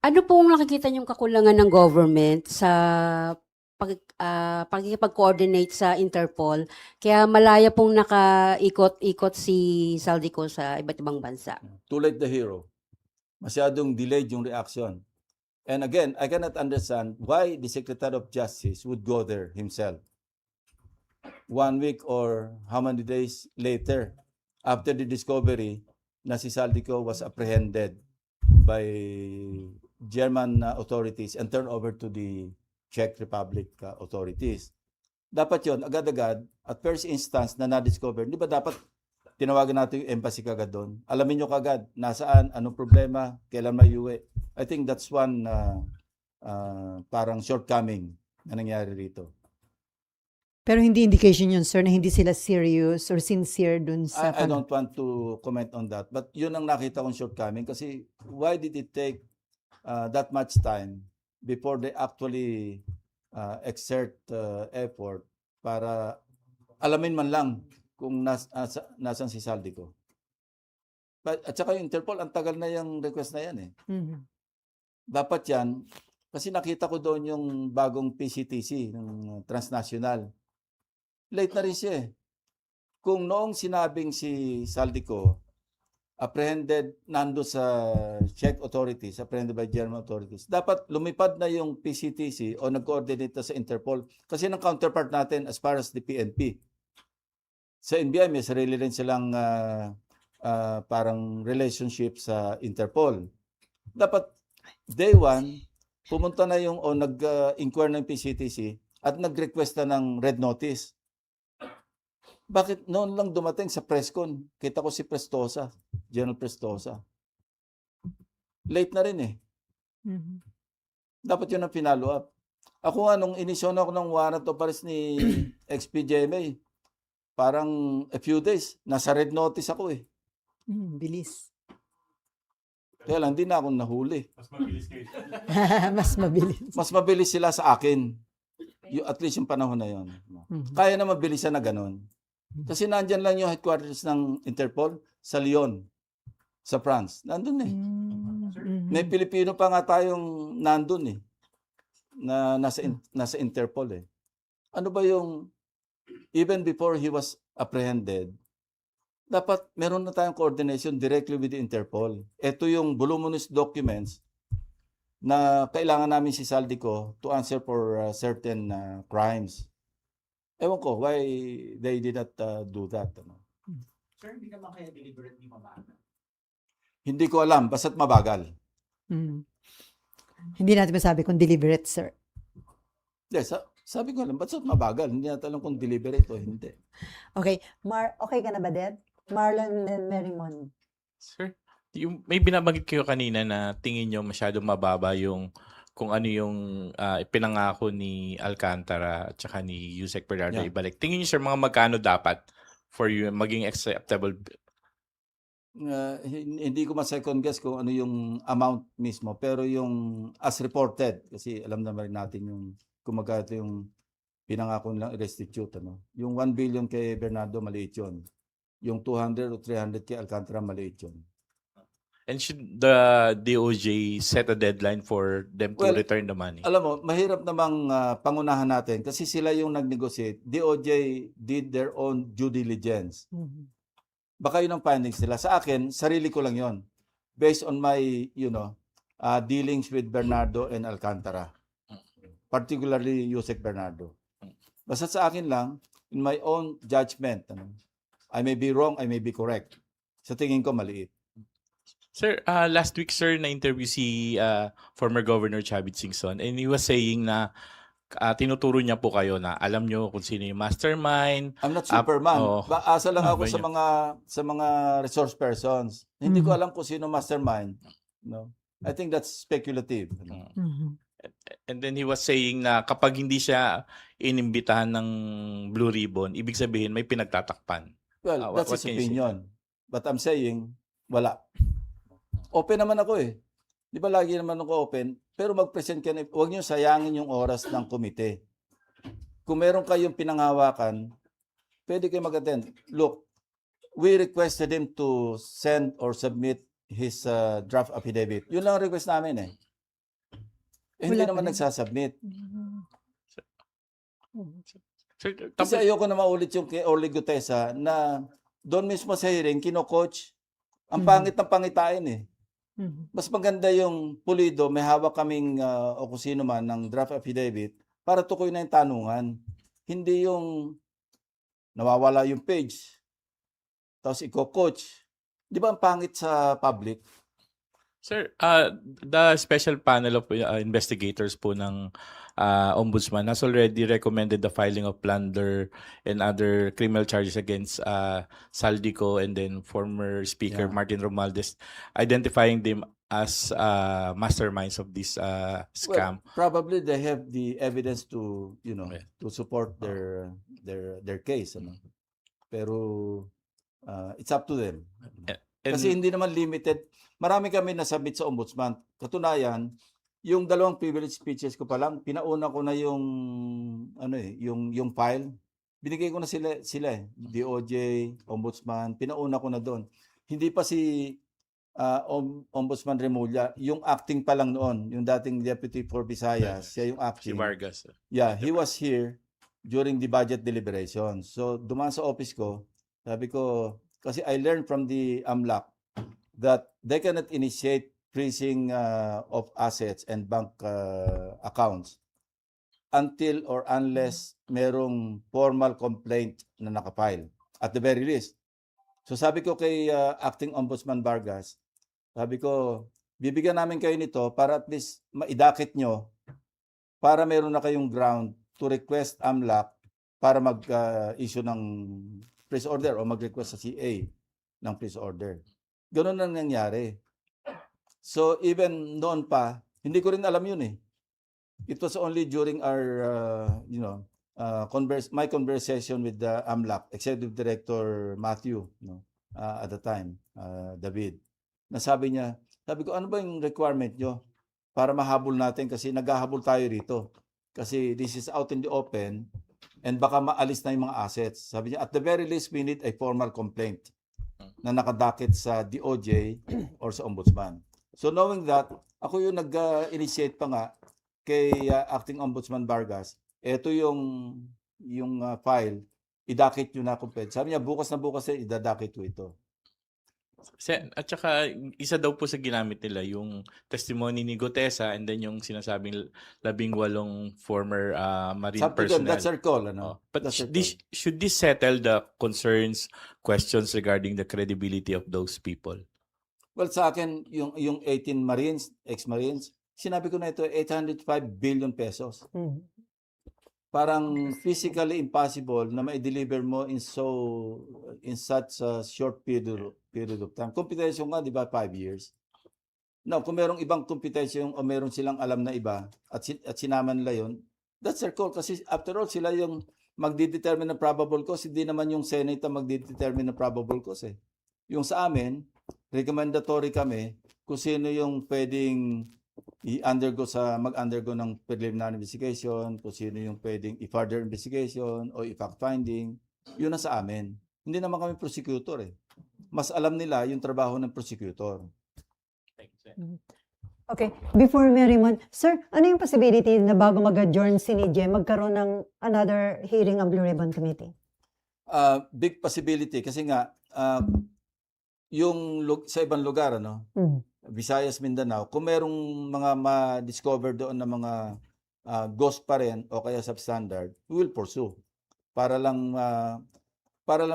ano pong nakikita niyong kakulangan ng government sa pagkikipag-coordinate sa Interpol? Kaya malaya pong nakaikot-ikot si Saldico sa iba't ibang bansa. Too late the hero. Masyadong delayed yung reaction. And again, I cannot understand why the Secretary of Justice would go there himself. 1 week or how many days later, after the discovery na si Saldico was apprehended by German authorities and turned over to the Czech Republic authorities. Dapat yon agad-agad, at first instance na na-discover, di ba dapat tinawagan natin yung embassy kagad doon. Alamin nyo kagad, nasaan, anong problema, kailan may uwi. I think that's one parang shortcoming na nangyari rito. Pero hindi indication yun, sir, na hindi sila serious or sincere dun sa I don't want to comment on that. But yun ang nakita kong shortcoming kasi why did it take that much time before they actually exert effort para alamin man lang kung nasan si Saldico. At saka yung Interpol, ang tagal na yung request na yan eh. Mhm. Dapat yan, kasi nakita ko doon yung bagong PCTC, ng transnational. Late na rin siya eh. Kung noong sinabing si Saldico, apprehended, nando sa Czech authorities, apprehended by German authorities, dapat lumipad na yung PCTC o nag-coordinate na sa Interpol. Kasi ng counterpart natin as far as the PNP. Sa NBI, may sarili rin silang parang relationship sa Interpol. Dapat day one, pumunta na yung o nag-inquire ng PCTC at nag-request na ng red notice. Bakit noon lang dumating sa presscon? Kita ko si Prestosa, General Prestosa. Late na rin eh. Mhm. Dapat yun ang pinalo up. Ako nga, nung inisyon ako ng warrant of arrest ni XPGMA, parang a few days, nasa red notice ako eh. Bilis. Kaya lang, di na ako nahuli. Mas mabilis. Mas mabilis sila sa akin. At least yung panahon na yun. Mhm. Kaya na mabilisan na ganun. Kasi nandyan lang yung headquarters ng Interpol sa Lyon, sa France. Nandun eh. Mhm. May Pilipino pa nga tayong nandun eh. Na nasa Interpol eh. Ano ba yung, even before he was apprehended, dapat meron na tayong coordination directly with the Interpol. Ito yung voluminous documents na kailangan namin si Saldico to answer for certain crimes. Ewan ko, why they did not do that. Ano? Sir, hindi naman kaya deliberately mabagal. Hindi ko alam, basta't mabagal. Mhm. Hindi natin masabi kung deliberate, sir. Yes, sabi ko alam, basta't mabagal. Hindi natin alam kung deliberate o hindi. Okay. Okay ka na ba, Ded? Marlon and Merrimon. Sir, yung may binabanggit kayo kanina na tingin nyo masyadong mababa yung kung ano yung ipinangako ni Alcantara at saka ni Yusek Bernardo Yeah. ibalik. Tingin nyo, sir, mga magkano dapat for you maging acceptable? Hindi ko ma-second guess kung ano yung amount mismo, pero yung as reported, kasi alam naman natin yung kung magkano yung pinangako nilang i-restitute. Ano? Yung 1 billion kay Bernardo, maliit yun. Yung 200 o 300 kay Alcantara, maliit yun. And should the DOJ set a deadline for them to Well, return the money? Alam mo, mahirap namang pangunahan natin kasi sila yung nag-negotiate. DOJ did their own due diligence. Mhm. Baka yun ang findings nila. Sa akin, sarili ko lang yon. Based on my, dealings with Bernardo and Alcantara. Particularly Yusek Bernardo. Basta sa akin lang, in my own judgment, I may be wrong, I may be correct. Sa tingin ko, maliit. Sir, last week, sir, na-interview si former Governor Chavit Singson and he was saying na tinuturo niya po kayo na alam nyo kung sino yung mastermind. I'm not Superman. oo. Asa lang ako ba sa yun? mga resource persons. Hindi ko Mhm. alam kung sino mastermind. No? I think that's speculative. Mhm. And then he was saying na kapag hindi siya inimbitahan ng Blue Ribbon, ibig sabihin may pinagtatakpan. Well, that's what his can you say? opinion. But I'm saying, wala. Open naman ako eh. Di ba lagi naman ako open? Pero mag-present ka na, huwag niyo sayangin yung oras ng komite. Kung meron kayong pinanghawakan, pwede kayo mag-attend. Look, we requested him to send or submit his draft affidavit. Yun lang ang request namin eh. Hindi Wala pa naman rin. nagsasubmit. Sir, Kasi ayoko na maulit yung kay Orly Gutesa na doon mismo sa hearing, kino-coach. Ang pangit ng pangitain eh. Mhm. Mas maganda yung pulido, may hawak kaming o kung sino man ng draft affidavit para tukoy na yung tanungan. Hindi yung nawawala yung page. Tapos iko-coach. Di ba ang pangit sa public? Sir, the special panel of investigators po ng Ombudsman has already recommended the filing of plunder and other criminal charges against Saldico and then former Speaker Yeah. Martin Romualdez, identifying them as masterminds of this scam. Well, probably they have the evidence to, Yeah. to support their case, ano. Pero it's up to them. And Kasi hindi naman limited. Marami kami nasubmit sa ombudsman. Katunayan, yung dalawang privilege speeches ko pa lang, pinauna ko na yung yung file. Binigay ko na sila eh. DOJ, ombudsman, pinauna ko na doon. Hindi pa si Ombudsman Remulla, yung acting pa lang noon, yung dating Deputy for Visayas, siya yung si acting. Vargas. Yeah, he was here during the budget deliberation. So, dumaan sa office ko, sabi ko, kasi I learned from the AMLAC that they cannot initiate freezing of assets and bank accounts until or unless merong formal complaint na nakapile, at the very least. So, sabi ko kay Acting Ombudsman Vargas, sabi ko, bibigyan namin kayo nito para at least maidakit nyo para meron na kayong ground to request AMLAC para mag-issue ng freeze order o mag-request sa CA ng freeze order. Ganun ang nangyari. So even noon pa, hindi ko rin alam yun eh. It was only during our, my conversation with the AMLAC, Executive Director Matthew, at the time, David, nasabi niya, sabi ko, ano ba yung requirement nyo para mahabol natin kasi naghahabol tayo rito. Kasi this is out in the open and baka maalis na yung mga assets. Sabi niya, at the very least, we need a formal complaint na nakadakit sa DOJ or sa Ombudsman. So knowing that, ako yung nag-initiate pa nga kay Acting Ombudsman Vargas, eto yung file, idakit nyo na complete. Sabi niya, bukas na bukas idadakit ko ito. At saka, isa daw po sa ginamit nila yung testimony ni Gutesa and then yung sinasabing 18 former Marine Sabi ko, personnel. that's our call. But That's our should this settle the concerns, questions regarding the credibility of those people? Well, sa akin, yung 18 Marines, ex-Marines, sinabi ko na ito, 805 billion pesos. Mhm. Parang physically impossible na ma-deliver mo in such a short period of time. Computation nga, di ba, 5 years. Now, kung merong ibang computation o meron silang alam na iba at sinama nila yun, that's their call. Kasi after all, sila yung magdidetermine ng probable cause. Hindi naman yung Senate ang magdidetermine ng probable cause eh. Yung sa amin, recommendatory kami kung sino yung pwedeng mag-undergo ng preliminary investigation, kung sino yung pwedeng i-further investigation o i-fact finding, yun na sa amin. Hindi naman kami prosecutor eh. Mas alam nila yung trabaho ng prosecutor. Okay, before Merrimon, sir, ano yung possibility na bago mag-adjourn si NIJE, magkaroon ng another hearing ang Blue Ribbon Committee? Big possibility kasi nga sa ibang lugar Mhm. Visayas, Mindanao, kung merong mga ma-discover doon na mga ghost pa rin o kaya substandard, we will pursue para lang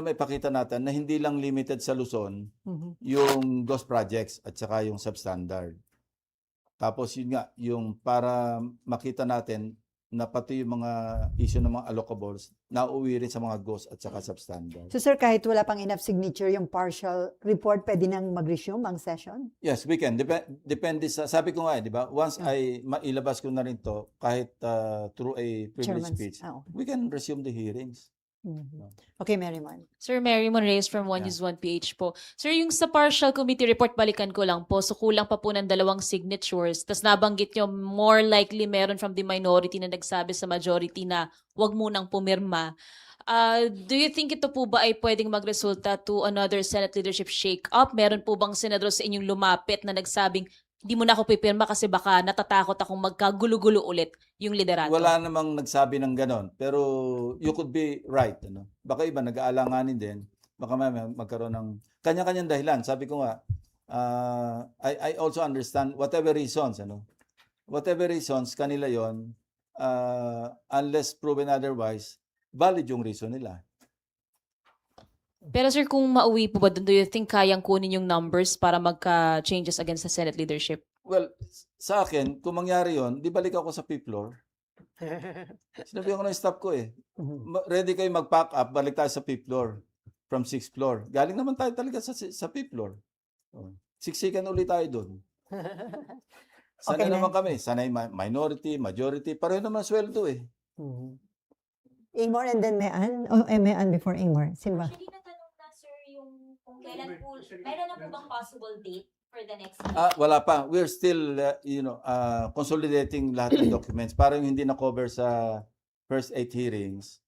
maipakita natin na hindi lang limited sa Luzon Mhm. yung ghost projects at saka yung substandard. Tapos yun nga, yung para makita natin na pati yung mga issue ng mga allocables nauuwi rin sa mga ghost at saka substandard. So sir, kahit wala pang enough signature yung partial report, pwede nang mag-resume ang session? Yes, we can. Depende sa, sabi ko nga, di ba? Once ay mailabas ko na rin to, kahit through a privilege Chairman's- speech, ah, okay. we can resume the hearings. Mhm. Okay, Merrimon. Sir Merrimon Reyes from One Yeah. News 1PH po. Sir, yung sa partial committee report, balikan ko lang po. So kulang pa po ng 2 signatures. Tapos nabanggit nyo, more likely meron from the minority na nagsabi sa majority na wag munang pumirma. Do you think ito po ba ay pwedeng magresulta to another Senate leadership shake-up? Meron po bang senador sa inyong lumapit na nagsabing, di mo na ako pipirma kasi baka natatakot akong magkagulo-gulo ulit yung liderato? Wala namang nagsabi ng ganon, pero you could be right. Baka iba nag-aalanganin din, baka magkaroon ng kanya-kanyang dahilan. Sabi ko nga, I also understand whatever reasons, whatever reasons, kanila yon, unless proven otherwise, valid yung reason nila. Pero sir, kung mauwi po ba doon, do you think kayang kunin yung numbers para magka-changes against the Senate leadership? Well, sa akin, kung mangyari yon, di balik ako sa 5th floor. Sinabi ko ng staff ko eh. Ready kayo mag-pack up, balik tayo sa 5th floor. From 6th floor. Galing naman tayo talaga sa 5th floor. Siksikan ulit tayo doon. Sanay Okay na. naman kami. Sanay minority, majority. Pareho naman sweldo eh. Ingmar and then Mean? O Mean before Ingmar? Sino ba? Actually, natanong na sir yung kung kailan po, meron na po bang possible date for the next Wala pa. We're still, consolidating lahat ng documents. Para yung hindi na-cover sa first 8 hearings,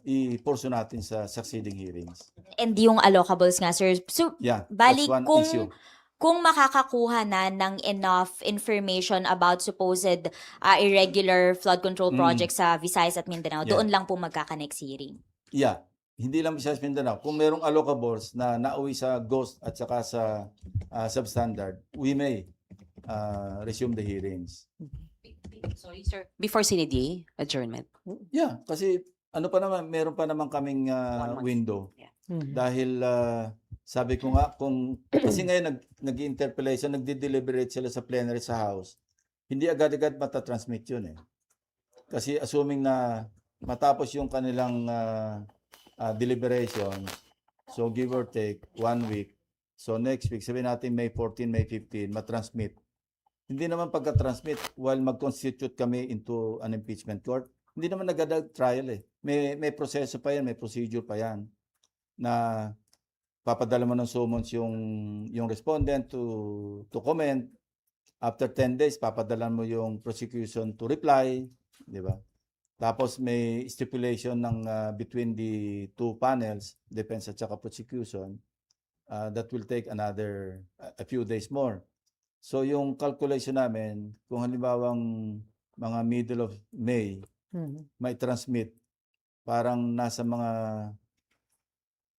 i-pursue natin sa succeeding hearings. And yung allocables nga sir. So, Yeah, bali that's one kung issue. kung makakakuha na ng enough information about supposed irregular flood control projects sa Visayas at Mindanao, Yeah. doon lang po magkaka-next hearing. Yeah. Hindi lang Visayas Mindanao. Kung merong allocables na nauwi sa GHOST at saka sa substandard, we may resume the hearings. Sorry, sir. Before CND adjournment. Yeah, kasi meron pa naman kaming 1 month. window. Yeah. Dahil sabi ko nga, kasi ngayon nag-interpellation, nagdi-deliberate sila sa plenary sa House, hindi agad-agad matatransmit yun eh. Kasi assuming na matapos yung kanilang deliberation, so give or take 1 week, so next week, sabihin natin May 14, May 15, matransmit. Hindi naman pagka-transmit, while mag-constitute kami into an impeachment court, hindi naman nag-trial eh. May proseso pa yan, may procedure pa yan na papadala mo ng summons yung respondent to comment. After 10 days, papadala mo yung prosecution to reply, di ba? Tapos may stipulation ng between the two panels, defense at saka prosecution, that will take a few days more. So yung calculation namin, kung halimbawang mga middle of May, may transmit, parang nasa mga,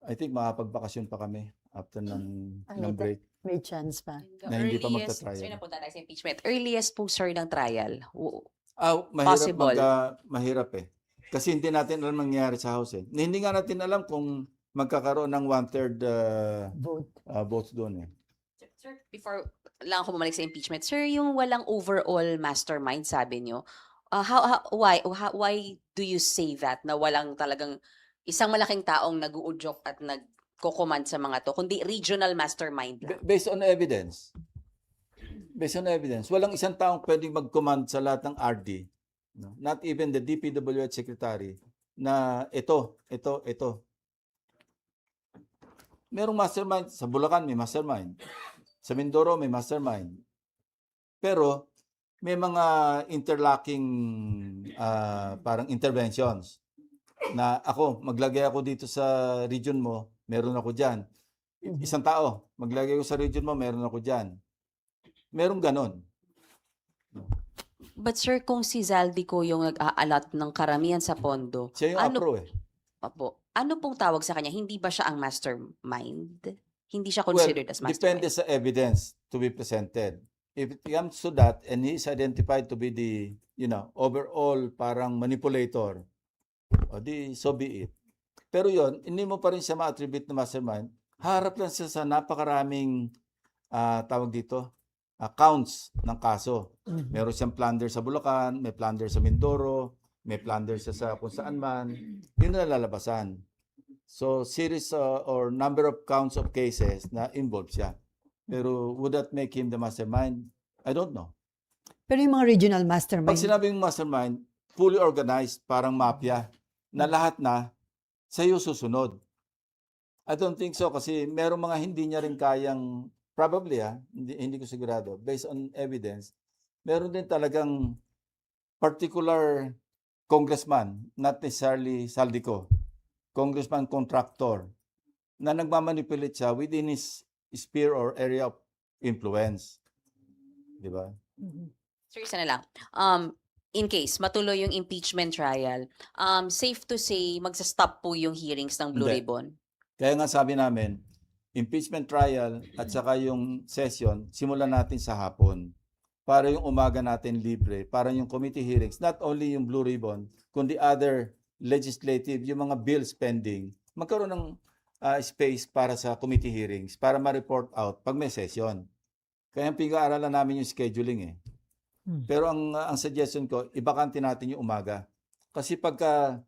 I think makapagbakasyon pa kami after ng break. May chance pa. Na hindi pa Earliest- magta-trial. Sir, napunta tayo sa impeachment. Earliest po, sir, ng trial. Mahirap Possible. mahirap eh. Kasi hindi natin alam nangyayari sa House eh. Hindi nga natin alam kung magkakaroon ng 1/3 Vote. votes doon eh. Sir, before lang ako bumalik sa impeachment, sir, yung walang overall mastermind, sabi nyo, why do you say that na walang talagang isang malaking taong nag-uudyok at nagko-command sa mga to, kundi regional mastermind lang? Based on evidence. Based on evidence. Walang isang taong pwedeng mag-command sa lahat ng RD. No? Not even the DPWH secretary na ito. Merong mastermind. Sa Bulacan may mastermind. Sa Mindoro may mastermind. Pero may mga interlocking parang interventions na maglagay ako dito sa region mo, meron ako dyan. Isang tao, maglagay ko sa region mo, meron ako dyan. Merong ganon. But sir, kung si Zaldico yung nag-a-allot ng karamihan sa pondo, Siya yung APRO eh. ano pong tawag sa kanya? Hindi ba siya ang mastermind? Hindi siya Well, considered as depende mastermind? sa evidence to be presented. If it comes to that and he is identified to be the, overall parang manipulator, so be it. Pero yon, hindi mo pa rin siya ma-attribute na mastermind. Harap lang siya sa napakaraming tawag dito, counts ng kaso. Meron siyang plunder sa Bulacan, may plunder sa Mindoro, may plunder siya sa kung saan man. Yun na lalabasan. So, series or number of counts of cases na involved siya. Pero would that make him the mastermind? I don't know. Pero yung mga regional mastermind, Pag sinabing mastermind, fully organized, parang mafia, na lahat na sa'yo susunod. I don't think so kasi merong mga hindi niya rin kayang, probably hindi ko sigurado, based on evidence, meron din talagang particular congressman, not necessarily Saldico, congressman contractor, na nagmamanipulate siya within his sphere or area of influence. Di ba? Sir, isa na lang. In case matuloy yung impeachment trial, safe to say magsa-stop po yung hearings ng Blue Hindi. Ribbon? Kaya nga sabi namin, impeachment trial at saka yung session, simulan natin sa hapon. Para yung umaga natin libre, para yung committee hearings, not only yung Blue Ribbon, kundi other legislative, yung mga bills pending, magkaroon ng space para sa committee hearings, para ma-report out pag may session. Kaya pinag-aaralan namin yung scheduling eh. Pero ang suggestion ko, ibakante natin yung umaga. Kasi pagka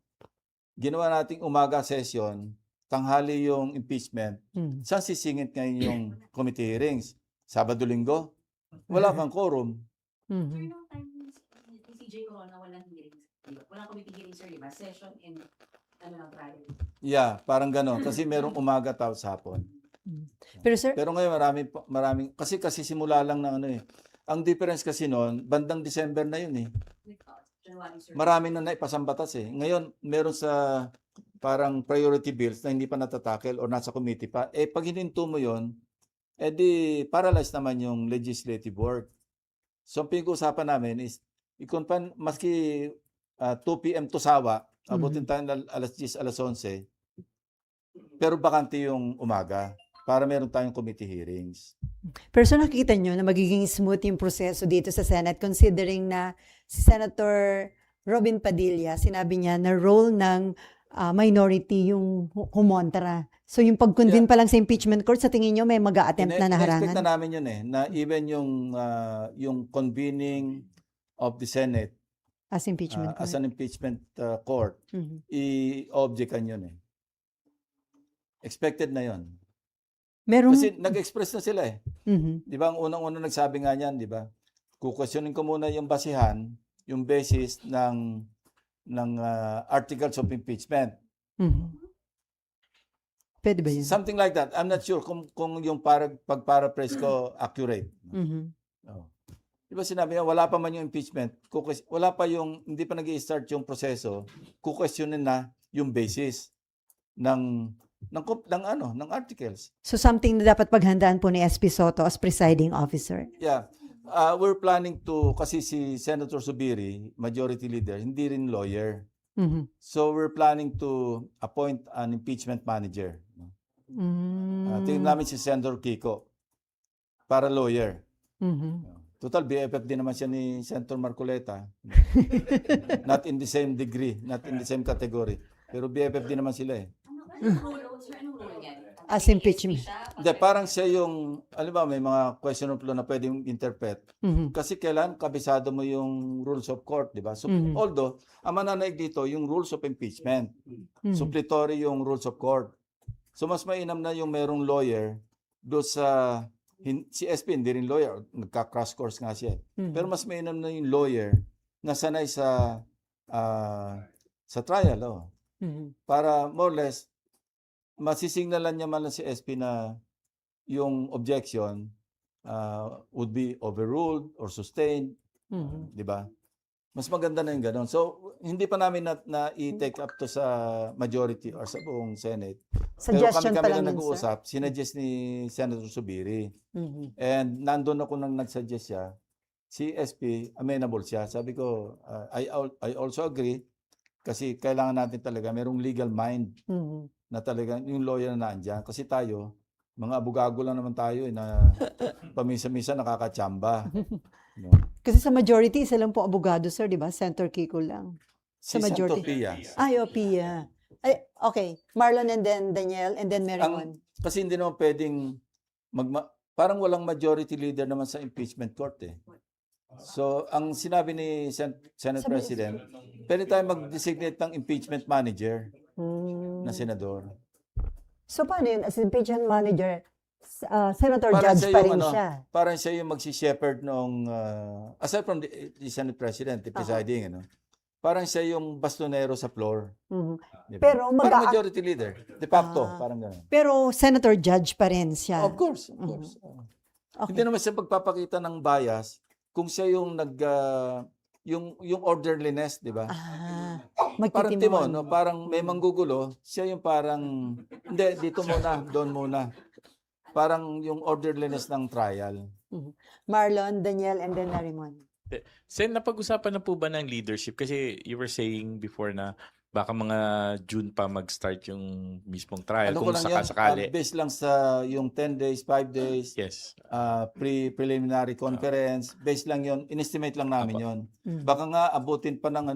ginawa nating umaga session, tanghali yung impeachment, saan sisingit ngayon yung committee hearings? Sabado-linggo? Wala kang quorum. Sir, nung time ni CJ Corona, walang hearings. Walang committee hearings, sir, diba? Session and lang Friday. Yeah, parang gano'n. Kasi merong umaga tapos hapon. Pero sir, Pero ngayon maraming kasi simula lang ng ano eh. Ang difference kasi noon, bandang December na yun eh. January, sir. Marami na naipasambatas eh. Ngayon, meron sa parang priority bills na hindi pa natatakel or nasa committee pa. Eh, pag hininto mo yun, di paralyzed naman yung legislative work. So, ang pinag-uusapan namin is, maski 2 p.m. to sawa, abutin tayo ng alas 10, alas 11, pero bakante yung umaga para meron tayong committee hearings. pero so nakikita nyo na magiging smooth yung proseso dito sa Senate considering na si Senator Robin Padilla, sinabi niya na role ng minority yung kumontra. So yung pag-convene pa lang sa impeachment court, sa tingin nyo may mag-a-attempt na Ina-expect naharangan? na namin yun eh, na even yung convening of the Senate As impeachment as court. an impeachment court, Mhm. i-objectan yun eh. Expected na yun. Merong, Kasi nag-express na sila eh. Mhm. Di ba, ang unang-unang nagsabi nga niyan, di ba? Kukwestiyonin ko muna yung basihan, yung basis ng articles of impeachment. Mhm. Pwede ba yun? Something like that. I'm not sure kung yung pag-paraphrase ko accurate. Mhm. Oh. Di ba sinabi niya, wala pa man yung impeachment, wala pa hindi pa nag-i-start yung proseso, kukwestiyonin na yung basis ng articles. So something na dapat paghandaan po ni SP Soto as presiding officer. Yeah. We're planning to, kasi si Senator Zubiri, majority leader, hindi rin lawyer. Mhm. So we're planning to appoint an impeachment manager. Tingnan namin si Senator Kiko para lawyer. Mhm. Total, BFF din naman siya ni Senator Marcoleta. Not in the same degree, not in the same category. Pero BFF din naman sila eh. Anong role niya? As impeachment. Hindi, parang siya yung, alam ba, may mga question of law na pwedeng interpret. Mhm. Kasi kailan kabisado mo yung rules of court, di ba? So, although, ang mananaig dito, yung rules of impeachment. Mhm. Suppletory yung rules of court. So, mas mainam na yung merong lawyer do sa, si SP hindi rin lawyer, nagka-crash course nga siya. Mhm. Pero mas mainam na yung lawyer na sanay sa trial. Oh. Mhm. Para more or less, masisingnalan niya man lang si SP na yung objection would be overruled or sustained, Mhm. di ba? Mas maganda na yung gano'n. So, hindi pa namin na i-take up to sa majority or sa buong Senate. Suggestion Pero pa kami lang na yun, sir. nag-uusap, sinuggest ni Senator Zubiri. Mhm. And nandun ako nang nag-suggest siya, si SP, amenable siya. Sabi ko, I also agree kasi kailangan natin talaga, merong legal mind Mhm. na talaga yung lawyer na nandiyan. Kasi tayo, mga abugago lang naman tayo na pamisa-misa nakakatsamba. No? Kasi sa majority, isa lang po abogado, sir, di ba? Senator Kiko lang. Si Sa majority. Santopia. Ay, Opia. Ay, okay. Marlon and then Daniel and then Merriman. Kasi hindi naman pwedeng, parang walang majority leader naman sa impeachment court eh. So, ang sinabi ni Senate President, pwede tayo mag-designate ng impeachment manager na senador. So, paano yun? As impeachment manager, Senator Parang Judge siya pa yung rin siya. Parang siya yung magsi-shepherd nung, aside from the Senate President, the presiding, parang siya yung bastonero sa floor. Mhm. Di ba? Pero parang majority leader. De facto, parang gano'n. Pero Senator Judge pa rin siya. Of course, of course. Okay. Hindi naman siya pagpapakita ng bias kung siya yung yung orderliness, di ba? Parang Magtitimon. timon, no? Parang may manggugulo, siya yung parang, hindi, dito muna, doon muna. Parang yung orderliness ng trial. Marlon, Daniel, and then Merriman. Sen, napag-usapan na po ba ng leadership? Kasi you were saying before na baka mga June pa mag-start yung mismong trial Ano ko kung lang yan, sakasakali. based lang sa yung 10 days, 5 days, Yes. preliminary conference, based lang yon, inestimate lang namin yon. Baka nga abutin pa ng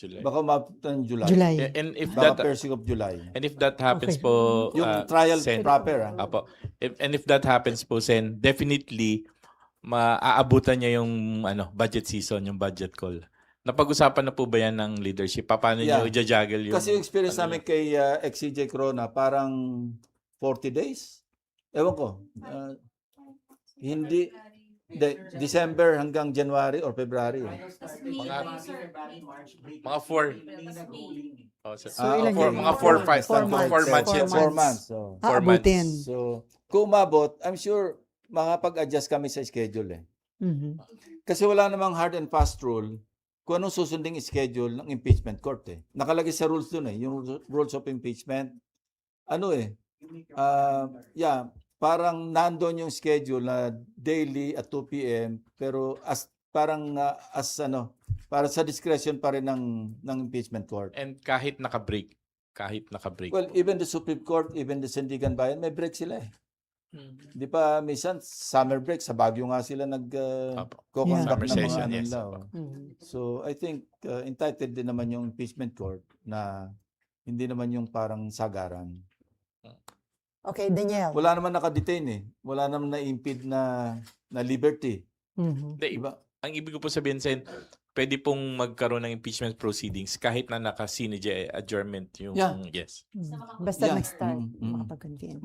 July. Baka umabot ng July. July. And if Baka that first week of July. and if that happens Okay. po, Yung trial Sen, proper. Apo. And if that happens po, Sen, definitely maaabutan niya yung budget season, yung budget call. Napag-usapan na po ba yan ng leadership? Paano Yeah. niyo i-juggle yung Kasi yung experience ano namin kay ex-CJ Corona, parang 40 days. Ewan ko. Hindi. December hanggang January or February. mga 4. Oh, so, So, ilan yun? mga 4 5 4 months. 4 months. Four Yes. 4 months. So, 4 Aabutin. months. so kung umabot, I'm sure makapag-adjust kami sa schedule eh. Mhm. Kasi wala namang hard and fast rule kung anong susunding schedule ng impeachment court eh. Nakalagay sa rules dun eh, yung rules of impeachment. Ano eh, parang nandun yung schedule na daily at 2 p.m. pero para sa discretion pa rin ng impeachment court. And kahit naka-break. Well, even the Supreme Court, even the Sandigan Bayan, may break sila eh. Mhm. Di pa minsan summer break sa Baguio nga sila Apo. nag-conduct Summer ng mga session, ano yes. nila. Apo. Mhm. So I think entitled din naman yung impeachment court na hindi naman yung parang sagaran. Okay, Danielle. Wala naman naka-detain eh. Wala naman na-impede na liberty. Mhm. Hindi, Diba? ang ibig ko po sabihin, Sen, pwede pong magkaroon ng impeachment proceedings kahit na naka-CINIJ adjournment yung Yeah. yes. Mhm. Basta Yeah. nag-start, Mhm. makapag-convene.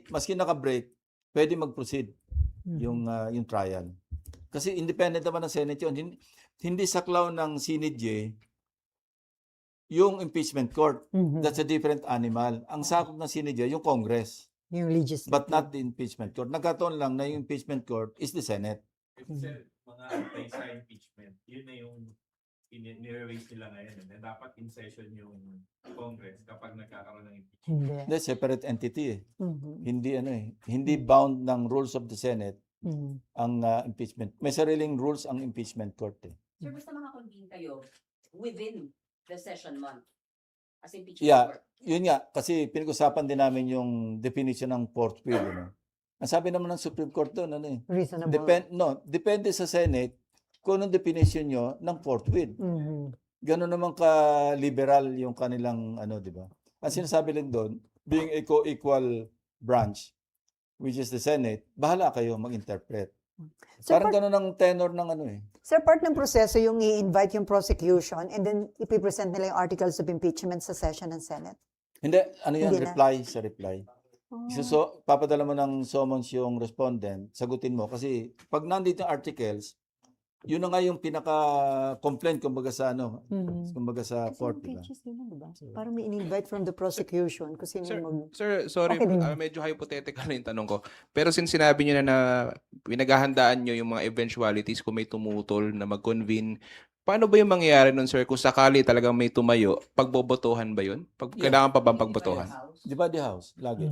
Maski naka-break, pwede mag-proceed Mhm. yung trial. Kasi independent naman ng Senate yun. Hindi saklaw ng CINIJ yung impeachment court. Mhm. That's a different animal. Ang sakop ng CINIJ, yung Congress, Yung legislative. but not the impeachment court. Nagkataon lang na yung impeachment court is the Senate. Mga antay sa impeachment, yun na yung nire-raise nila ngayon. Na dapat in session yung Congress kapag nagkakaroon ng impeachment. Hindi. That's separate entity eh. Mhm. Hindi bound ng rules of the Senate Mhm. ang impeachment. May sariling rules ang impeachment court eh. Sir, basta makakonvene kayo within the session month as impeachment Yeah, court. yun nga. Kasi pinag-usapan din namin yung definition ng fourth wheel. Ano? Ang sabi naman ng Supreme Court doon, Reasonable. depende sa Senate kung anong definition nyo ng fourth wheel. Mhm. Gano'n naman ka-liberal yung kanilang, di ba? Ang sinasabi lang doon, being a co-equal branch, which is the Senate, bahala kayo mag-interpret. So, Parang gano'n ang tenor ng Sir, part ng proseso yung i-invite yung prosecution and then ipipresent nila yung articles of impeachment sa session ng Senate. Hindi, yan, Hindi na. reply. Oh. So, papadala mo ng summons yung respondent, sagutin mo. Kasi pag nandito yung articles, yun na nga yung pinaka-complaint kumbaga sa Mhm. kumbaga sa Kasi court, diba? pages din, di ba? Parang may in-invite from the prosecution kasi Sir, mag... Sir, sorry, Okay din. medyo hypothetical yung tanong ko. Pero since sinabi niyo na pinaghahandaan niyo yung mga eventualities kung may tumutol na mag-convene, paano ba yung mangyayari nun, sir, kung sakali talagang may tumayo, pagbobotohan ba yun? Kailangan pa bang pagbotohan? Di ba the House? Lagi.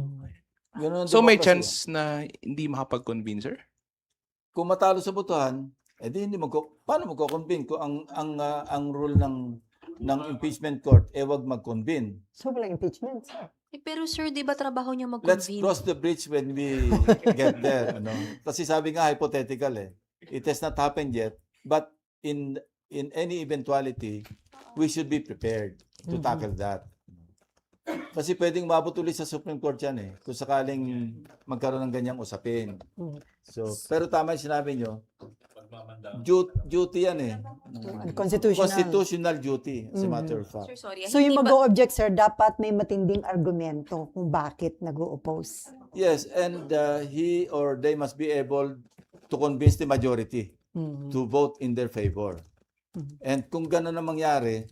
Ganun ang So may democracy. chance na hindi makapag-convene, sir? Kung matalo sa botohan, edi paano magko-convene kung ang rule ng impeachment court wag mag-convene. So, walang impeachment. Pero sir, di ba trabaho niya Let's mag-convene? cross the bridge when we get there, Kasi sabi nga hypothetical eh. It has not happened yet, but in any eventuality, we should be prepared to tackle that. Kasi pwedeng mabot ulit sa Supreme Court yan eh, kung sakaling magkaroon ng ganyang usapin. So, pero tama yung sinabi nyo, duty yan eh. Constitutional. Constitutional duty, as a matter of fact. Sir, sorry. So, yung mag-o-object, sir, dapat may matinding argumento kung bakit nag-o-oppose. Yes, and he or they must be able to convince the majority to vote in their favor. And kung gano'n ang mangyari,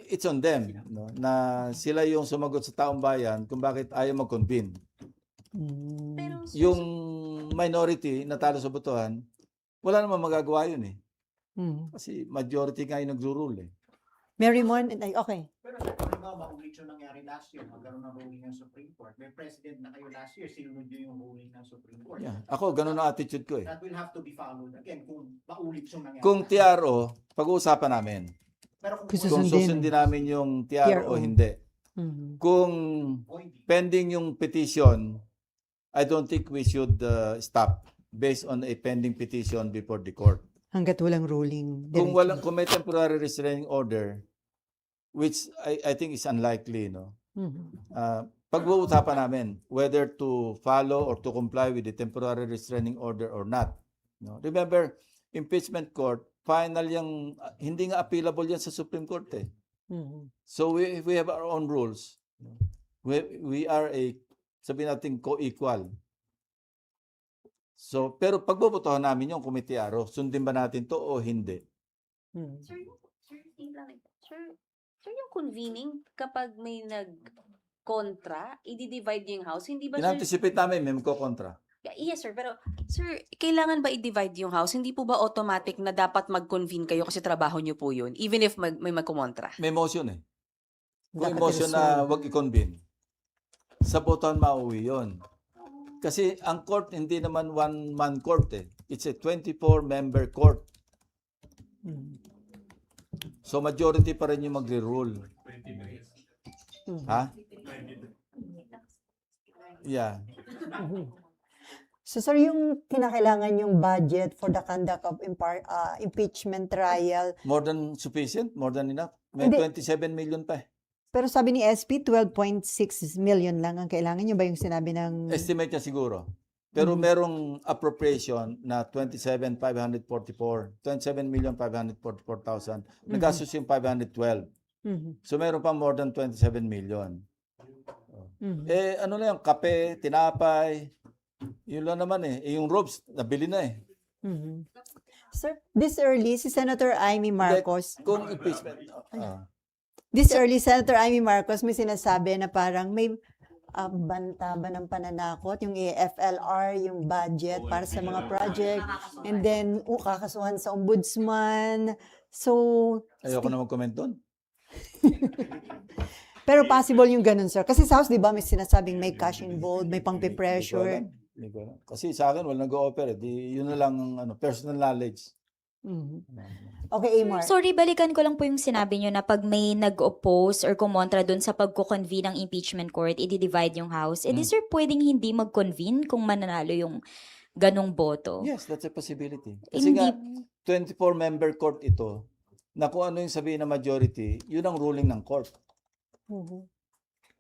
it's on them na sila yung sumagot sa taong bayan kung bakit ayaw mag-convene. Pero, Yung minority na talo sa botohan, wala namang magagawa yun eh. Kasi majority nga yung nagro-rule eh. Mary Mon, okay. Pero sir, kung maulit yung nangyari last year, magkaroon ng ruling ng Supreme Court. May president na kayo last year, sinunod nyo yung ruling ng Supreme Court. Yeah. Ako, ganun ang attitude ko eh. That will have to be followed again kung maulit yung nangyari. Kung TRO, pag-uusapan namin. Pero kung Kung Kung Susundin. susundin namin yung TRO o TRO. hindi. Kung void, pending yung petition, I don't think we should stop based on a pending petition before the court. Hanggat walang ruling. Kung may temporary restraining order, which I think is unlikely, no? Mhm. Pag-uusapan namin whether to follow or to comply with the temporary restraining order or not. No? Remember, impeachment court, final yung, hindi nga appealable yan sa Supreme Court eh. Mhm. So we have our own rules. We are sabihin natin, co-equal. So, pero pagbobotohan namin yung committee aro, sundin ba natin to o hindi? Mhm. Sir, yung convening, kapag may nag-kontra, i-divide yung house, hindi ba, sir? In-anticipate namin, may magkokontra. Yes, sir. Pero, sir, kailangan ba i-divide yung house? Hindi po ba automatic na dapat mag-convene kayo kasi trabaho nyo po yun, even if may magkumontra? May motion eh. Kung Dapat motion na i-resolve. wag i-convene, sa botohan mauwi yun. Kasi ang court, hindi naman one-man court eh. It's a 24-member court. Mhm. So majority pa rin yung magre-rule. Mhm. Ha? Yeah. Mhm. So sir, yung kinakailangan yung budget for the conduct of impeachment trial, More than sufficient? More than enough? May Hindi. 27 million pa eh. pero sabi ni SP, 12.6 million lang ang kailangan nyo ba yung sinabi ng... Estimate niya siguro. Pero Mhm. merong appropriation na 27,544,000. Nagastos yung 512. Mhm. So meron pa more than 27 million. Mhm. Ano na yung kape, tinapay, yun lang naman eh. Yung robes, nabili na eh. Mhm. Sir, this early, si Senator Amy Marcos, Kung impeachment. this early, Senator Amy Marcos may sinasabi na parang may banta ba ng pananakot, yung AFLR, yung budget para sa mga project, and then kakasuhan sa ombudsman. So, Ayoko na mag-comment doon. pero possible yung ganun, sir. Kasi sa House, di ba, may sinasabing may cash involved, may pang-pressure. Hindi ko alam. Kasi sa akin, wala nag-o-offer. Yun na lang ang personal knowledge. Mhm. Okay, Amar. Sorry, balikan ko lang po yung sinabi nyo na pag may nag-oppose or kumontra dun sa pagko-convene ng impeachment court, i-divide yung house. Eh di sir, pwedeng hindi mag-convene kung mananalo yung ganong boto. Yes, that's a possibility. Kasi nga, 24-member court ito, na kung ano yung sabihin ng majority, yun ang ruling ng court. Mhm.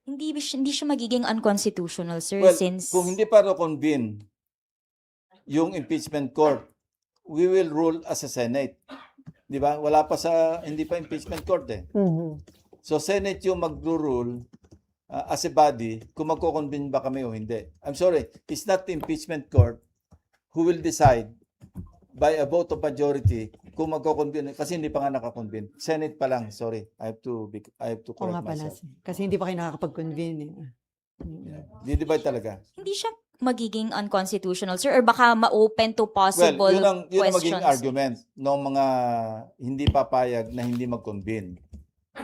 Hindi siya magiging unconstitutional, sir, Well, since... kung hindi pa convene yung impeachment court, we will rule as a Senate. Di ba? Hindi pa impeachment court eh. Mhm. So Senate yung mag-rule as a body kung magko-convene ba kami o hindi. I'm sorry, it's not the impeachment court who will decide by a vote of majority kung magko-convene kasi hindi pa nga naka-convene. Senate pa lang, sorry. I have to Oo correct nga pala. myself. Kasi hindi pa kayo nakakapag-convene. Eh. Yeah. Di-divide talaga. Hindi siya magiging unconstitutional, sir, or baka ma-open to Well, possible yun ang magiging questions. argument ng mga hindi papayag na hindi mag-convene.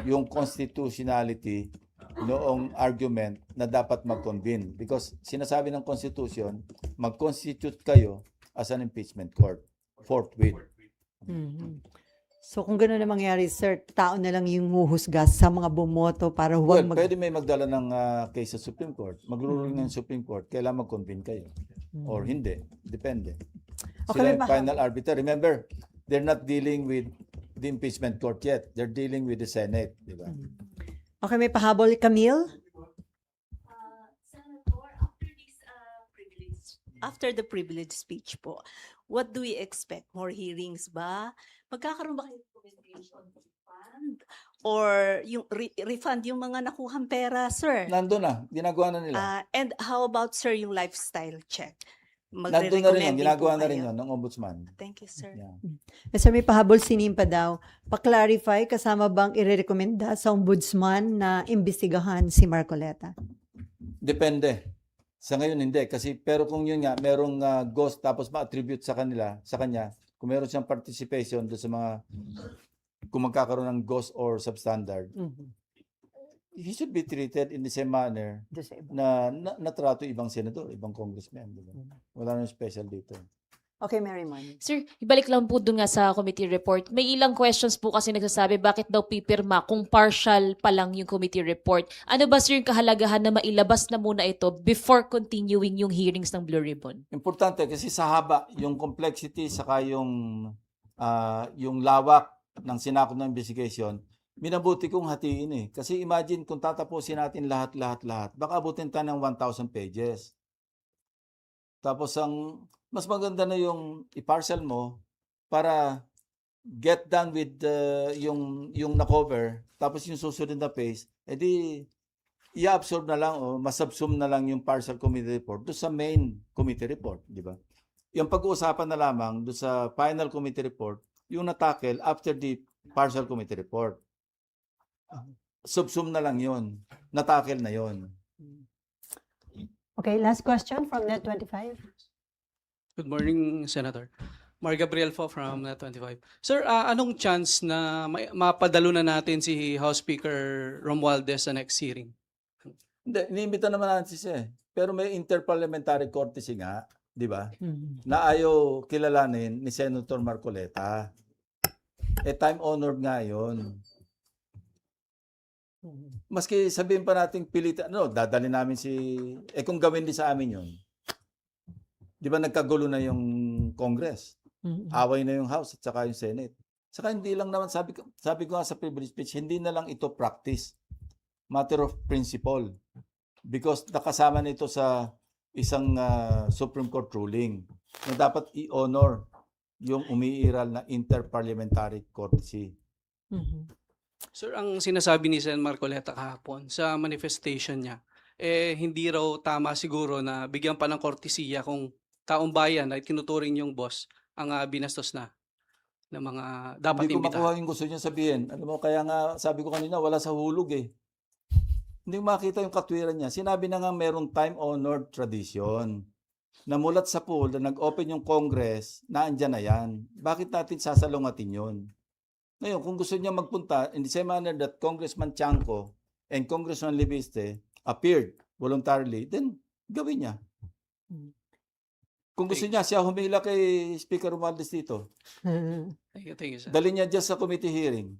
Yung constitutionality noong argument na dapat mag-convene. Because sinasabi ng Constitution, mag-constitute kayo as an impeachment court. Forthwith. Mhm. So kung gano'n na mangyari, sir, tao na lang yung huhusga sa mga bumoto para huwag Well, pwede may magdala ng case sa Supreme Court. Magruruling ng Supreme Court, kailangan mag-convene kayo. Or hindi. Depende. Okay, Sila yung final arbiter. Remember, they're not dealing with the impeachment court yet. They're dealing with the Senate. Di ba? Okay, may pahabol, Camille? Senator, after the privilege speech po, what do we expect? More hearings ba? Magkakaroon ba kayo ng recommendation fund? Or yung refund yung mga nakuhang pera, sir? Nandun na. Ginagawa na nila. And how about, sir, yung lifestyle check? Nandun na rin yun. Magre-recommend din Ginagawa po na rin kayo? yun ng ombudsman. Thank you, sir. Yeah. Sir, may pahabol, sinimpa daw. Pa-clarify, kasama bang i-recommenda sa ombudsman na imbestigahan si Marcoleta? Depende. Sa ngayon hindi kasi pero kung yun nga merong ghost tapos ma-attribute sa kanya, kung meron siyang participation doon sa mga kung magkakaroon ng ghost or substandard, Mhm. he should be treated in the same manner Doon sa iba. na natrato ibang senador, ibang congressman, di ba? Wala nang special dito. Okay, Mary Mon. Sir, ibalik lang po dun nga sa committee report. May ilang questions po kasi nagsasabi bakit daw pipirma kung partial pa lang yung committee report. Ano ba sir yung kahalagahan na mailabas na muna ito before continuing yung hearings ng Blue Ribbon? Importante kasi sa haba, yung complexity saka yung yung lawak ng sinakop ng investigation, minabuti kong hatiin eh. Kasi imagine kung tatapusin natin lahat, baka abutin tayo ng 1,000 pages. Tapos mas maganda na yung i-parcel mo para get done with yung na-cover, tapos yung susunod na page, edi i-absorb na lang o masubsum na lang yung partial committee report doon sa main committee report, di ba? Yung pag-uusapan na lamang doon sa final committee report, yung natakel after the partial committee report. Subsum na lang yun. Natakel na yun. Okay, last question from Net25. Good morning, Senator. Mar Gabriel po from Net25. Sir, anong chance na mapadalo na natin si House Speaker Romualdez sa next hearing? Hindi, iniimbita naman natin siya eh. Pero may interparliamentary courtesy nga, di ba? Na ayaw kilalanin ni Senator Marcoleta. Time-honored nga yun. Maski sabihin pa natin pilitan, dadali namin kung gawin din sa amin yun. Di ba nagkagulo na yung Congress? Away na yung House at saka yung Senate. Saka hindi lang naman, sabi ko nga sa privilege speech, hindi na lang ito practice. Matter of principle. Because nakasama nito sa isang Supreme Court ruling na dapat i-honor yung umiiral na interparliamentary courtesy. Sir, ang sinasabi ni Sen. Marcoleta kahapon sa manifestation niya, hindi raw tama siguro na bigyan pa ng kortesiya kung taong bayan ay tinuturing yung boss ang binastos na ng mga dapat Hindi ko imbitahan. makuha yung gusto niya sabihin. Alam mo, kaya nga sabi ko kanina, wala sa hulog eh. Hindi ko makita yung katwiran niya. Sinabi na nga merong time-honored tradition na mulat sa pool na nag-open yung Congress, na andyan na yan. Bakit natin sasalungatin yun? Ngayon, kung gusto niya magpunta, in the same manner that Congressman Chanco and Congressman Libiste appeared voluntarily, then gawin niya. Kung gusto niya, siya humila kay Speaker Romualdez dito. Thank you, sir. Dali niya dyan sa committee hearing.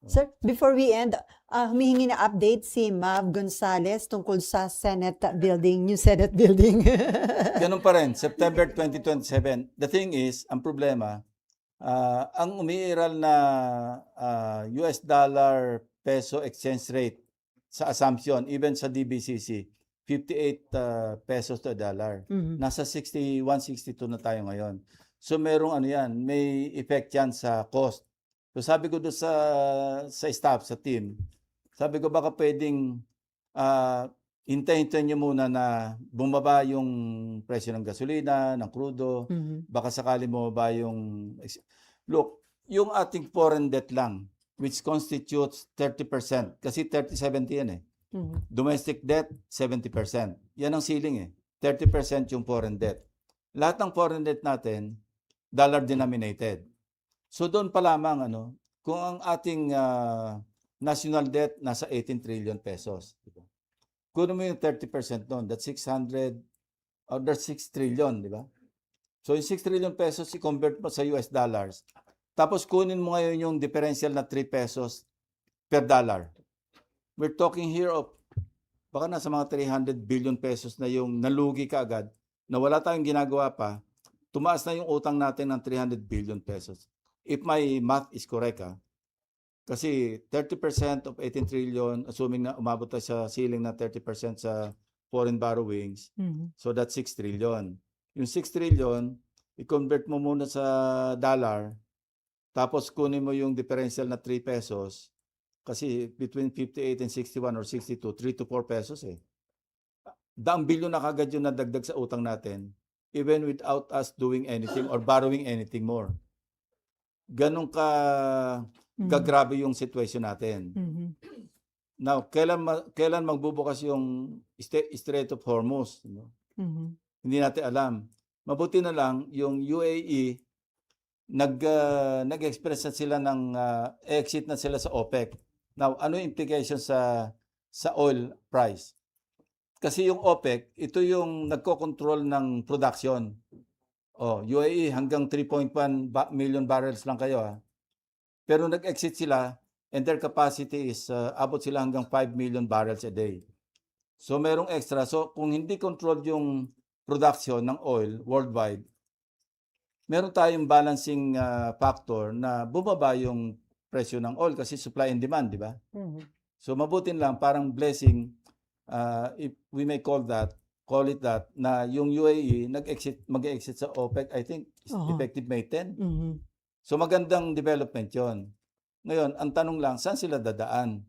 Sir, before we end, humihingi na update si Mav Gonzales tungkol sa Senate building, new Senate building. Ganun pa rin, September 2027. The thing is, ang problema, ang umiiral na US dollar peso exchange rate sa assumption, even sa DBCC, 58 pesos to a dollar. Nasa 61, 62 na tayo ngayon. So merong may effect yan sa cost. So sabi ko doon sa staff, sa team, sabi ko baka pwedeng hintayin nyo muna na bumaba yung presyo ng gasolina, ng krudo, baka sakali bumaba yung... Look, yung ating foreign debt lang, which constitutes 30%, kasi 30-70 yan eh. Domestic debt, 70%. Yan ang ceiling eh. 30% yung foreign debt. Lahat ng foreign debt natin, dollar denominated. So doon pa lamang, kung ang ating national debt nasa 18 trillion pesos. Kunin mo yung 30% doon, that's 600, or that's 6 trillion, di ba? So yung 6 trillion pesos, i-convert mo sa US dollars. Tapos kunin mo ngayon yung differential na 3 pesos per dollar. We're talking here of, baka nasa mga 300 billion pesos na yung nalugi kaagad, na wala tayong ginagawa pa, tumaas na yung utang natin ng 300 billion pesos. If my math is correct, kasi 30% of 18 trillion, assuming na umabot tayo sa ceiling na 30% sa foreign borrowings, so that's 6 trillion. Yung 6 trillion, i-convert mo muna sa dollar, tapos kunin mo yung differential na 3 pesos, kasi between 58 and 61 or 62, 3 to 4 pesos eh. Daang bilyon na kagad yung nadagdag sa utang natin, even without us doing anything or borrowing anything more. Ganun gagrabe yung situation natin. Now, kailan magbubukas yung Strait of Hormuz? Hindi natin alam. Mabuti na lang yung UAE nag-express na sila ng exit na sila sa OPEC. Now, ano yung implication sa oil price? Kasi yung OPEC, ito yung nagko-control ng production. UAE hanggang 3.1 million barrels lang kayo. Pero nag-exit sila and their capacity is abot sila hanggang 5 million barrels a day. So merong extra. So kung hindi controlled yung production ng oil worldwide, meron tayong balancing factor na bumaba yung presyo ng oil kasi supply and demand, di ba? Mhm. So mabutin lang, parang blessing, if we may call it that, na yung UAE mag-exit sa OPEC, I think, Oo. effective May 10. Mhm. So magandang development yon. Ngayon, ang tanong lang, saan sila dadaan?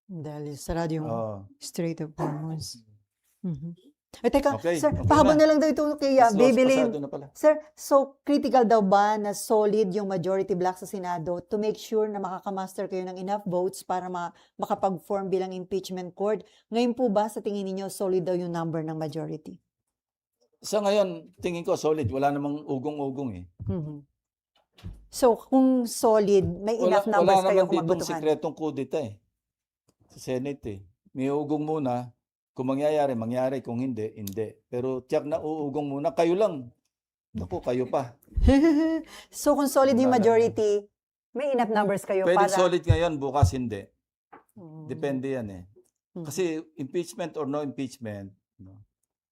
Dahil sarado yung Oh. Strait of Hormuz. Mhm. Teka, Okay, sir, okay pahabol na. na lang daw ito kay Mas Baby pasado Lynn. na pala. Sir, so critical daw ba na solid yung majority block sa Senado to make sure na makakamaster kayo ng enough votes para makapag-form bilang impeachment court? Ngayon po ba sa tingin ninyo solid daw yung number ng majority? Sa ngayon, tingin ko solid. Wala namang ugong-ugong eh. Mhm. So kung solid, may enough numbers kayo naman kung ditong magbotohan? sikretong kudita eh. Sa Senate eh. May ugong muna. Kung mangyayari, mangyari. Kung hindi, hindi. Pero tiyak na uugong muna. Kayo lang. Naku, kayo pa. So kung solid yung Wala lang. majority, may enough numbers kayo Pwede para... solid ngayon, bukas hindi. Mm. Depende yan eh. Mhm. Kasi impeachment or no impeachment, no,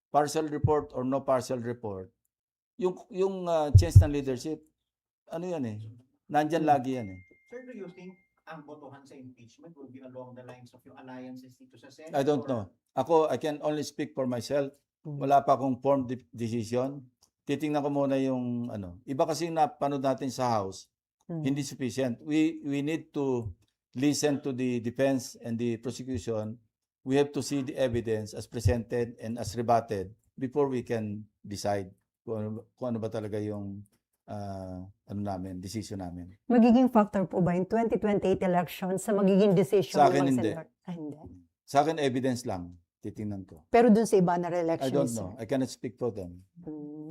partial report or no partial report, yung change ng leadership, ano yan eh, nandyan lagi yan eh. Sir, do you think ang botohan sa impeachment will be along the lines of yung alliances dito sa Senate? I don't or- know. Ako, I can only speak for myself. Mhm. Wala pa akong formed decision. Titingnan ko muna yung ano. Iba kasi yung napanood natin sa House, Mhm. hindi sufficient. We need to listen to the defense and the prosecution. We have to see the evidence as presented and as rebutted before we can decide kung ano ba talaga yung decision namin. Magiging factor po ba yung 2028 election sa magiging decision Sa ng akin, mga hindi. senador? Hindi. Sa akin, evidence lang. Titingnan ko. Pero dun sa iba na I don't re-elections. know. I cannot speak for them. Mm.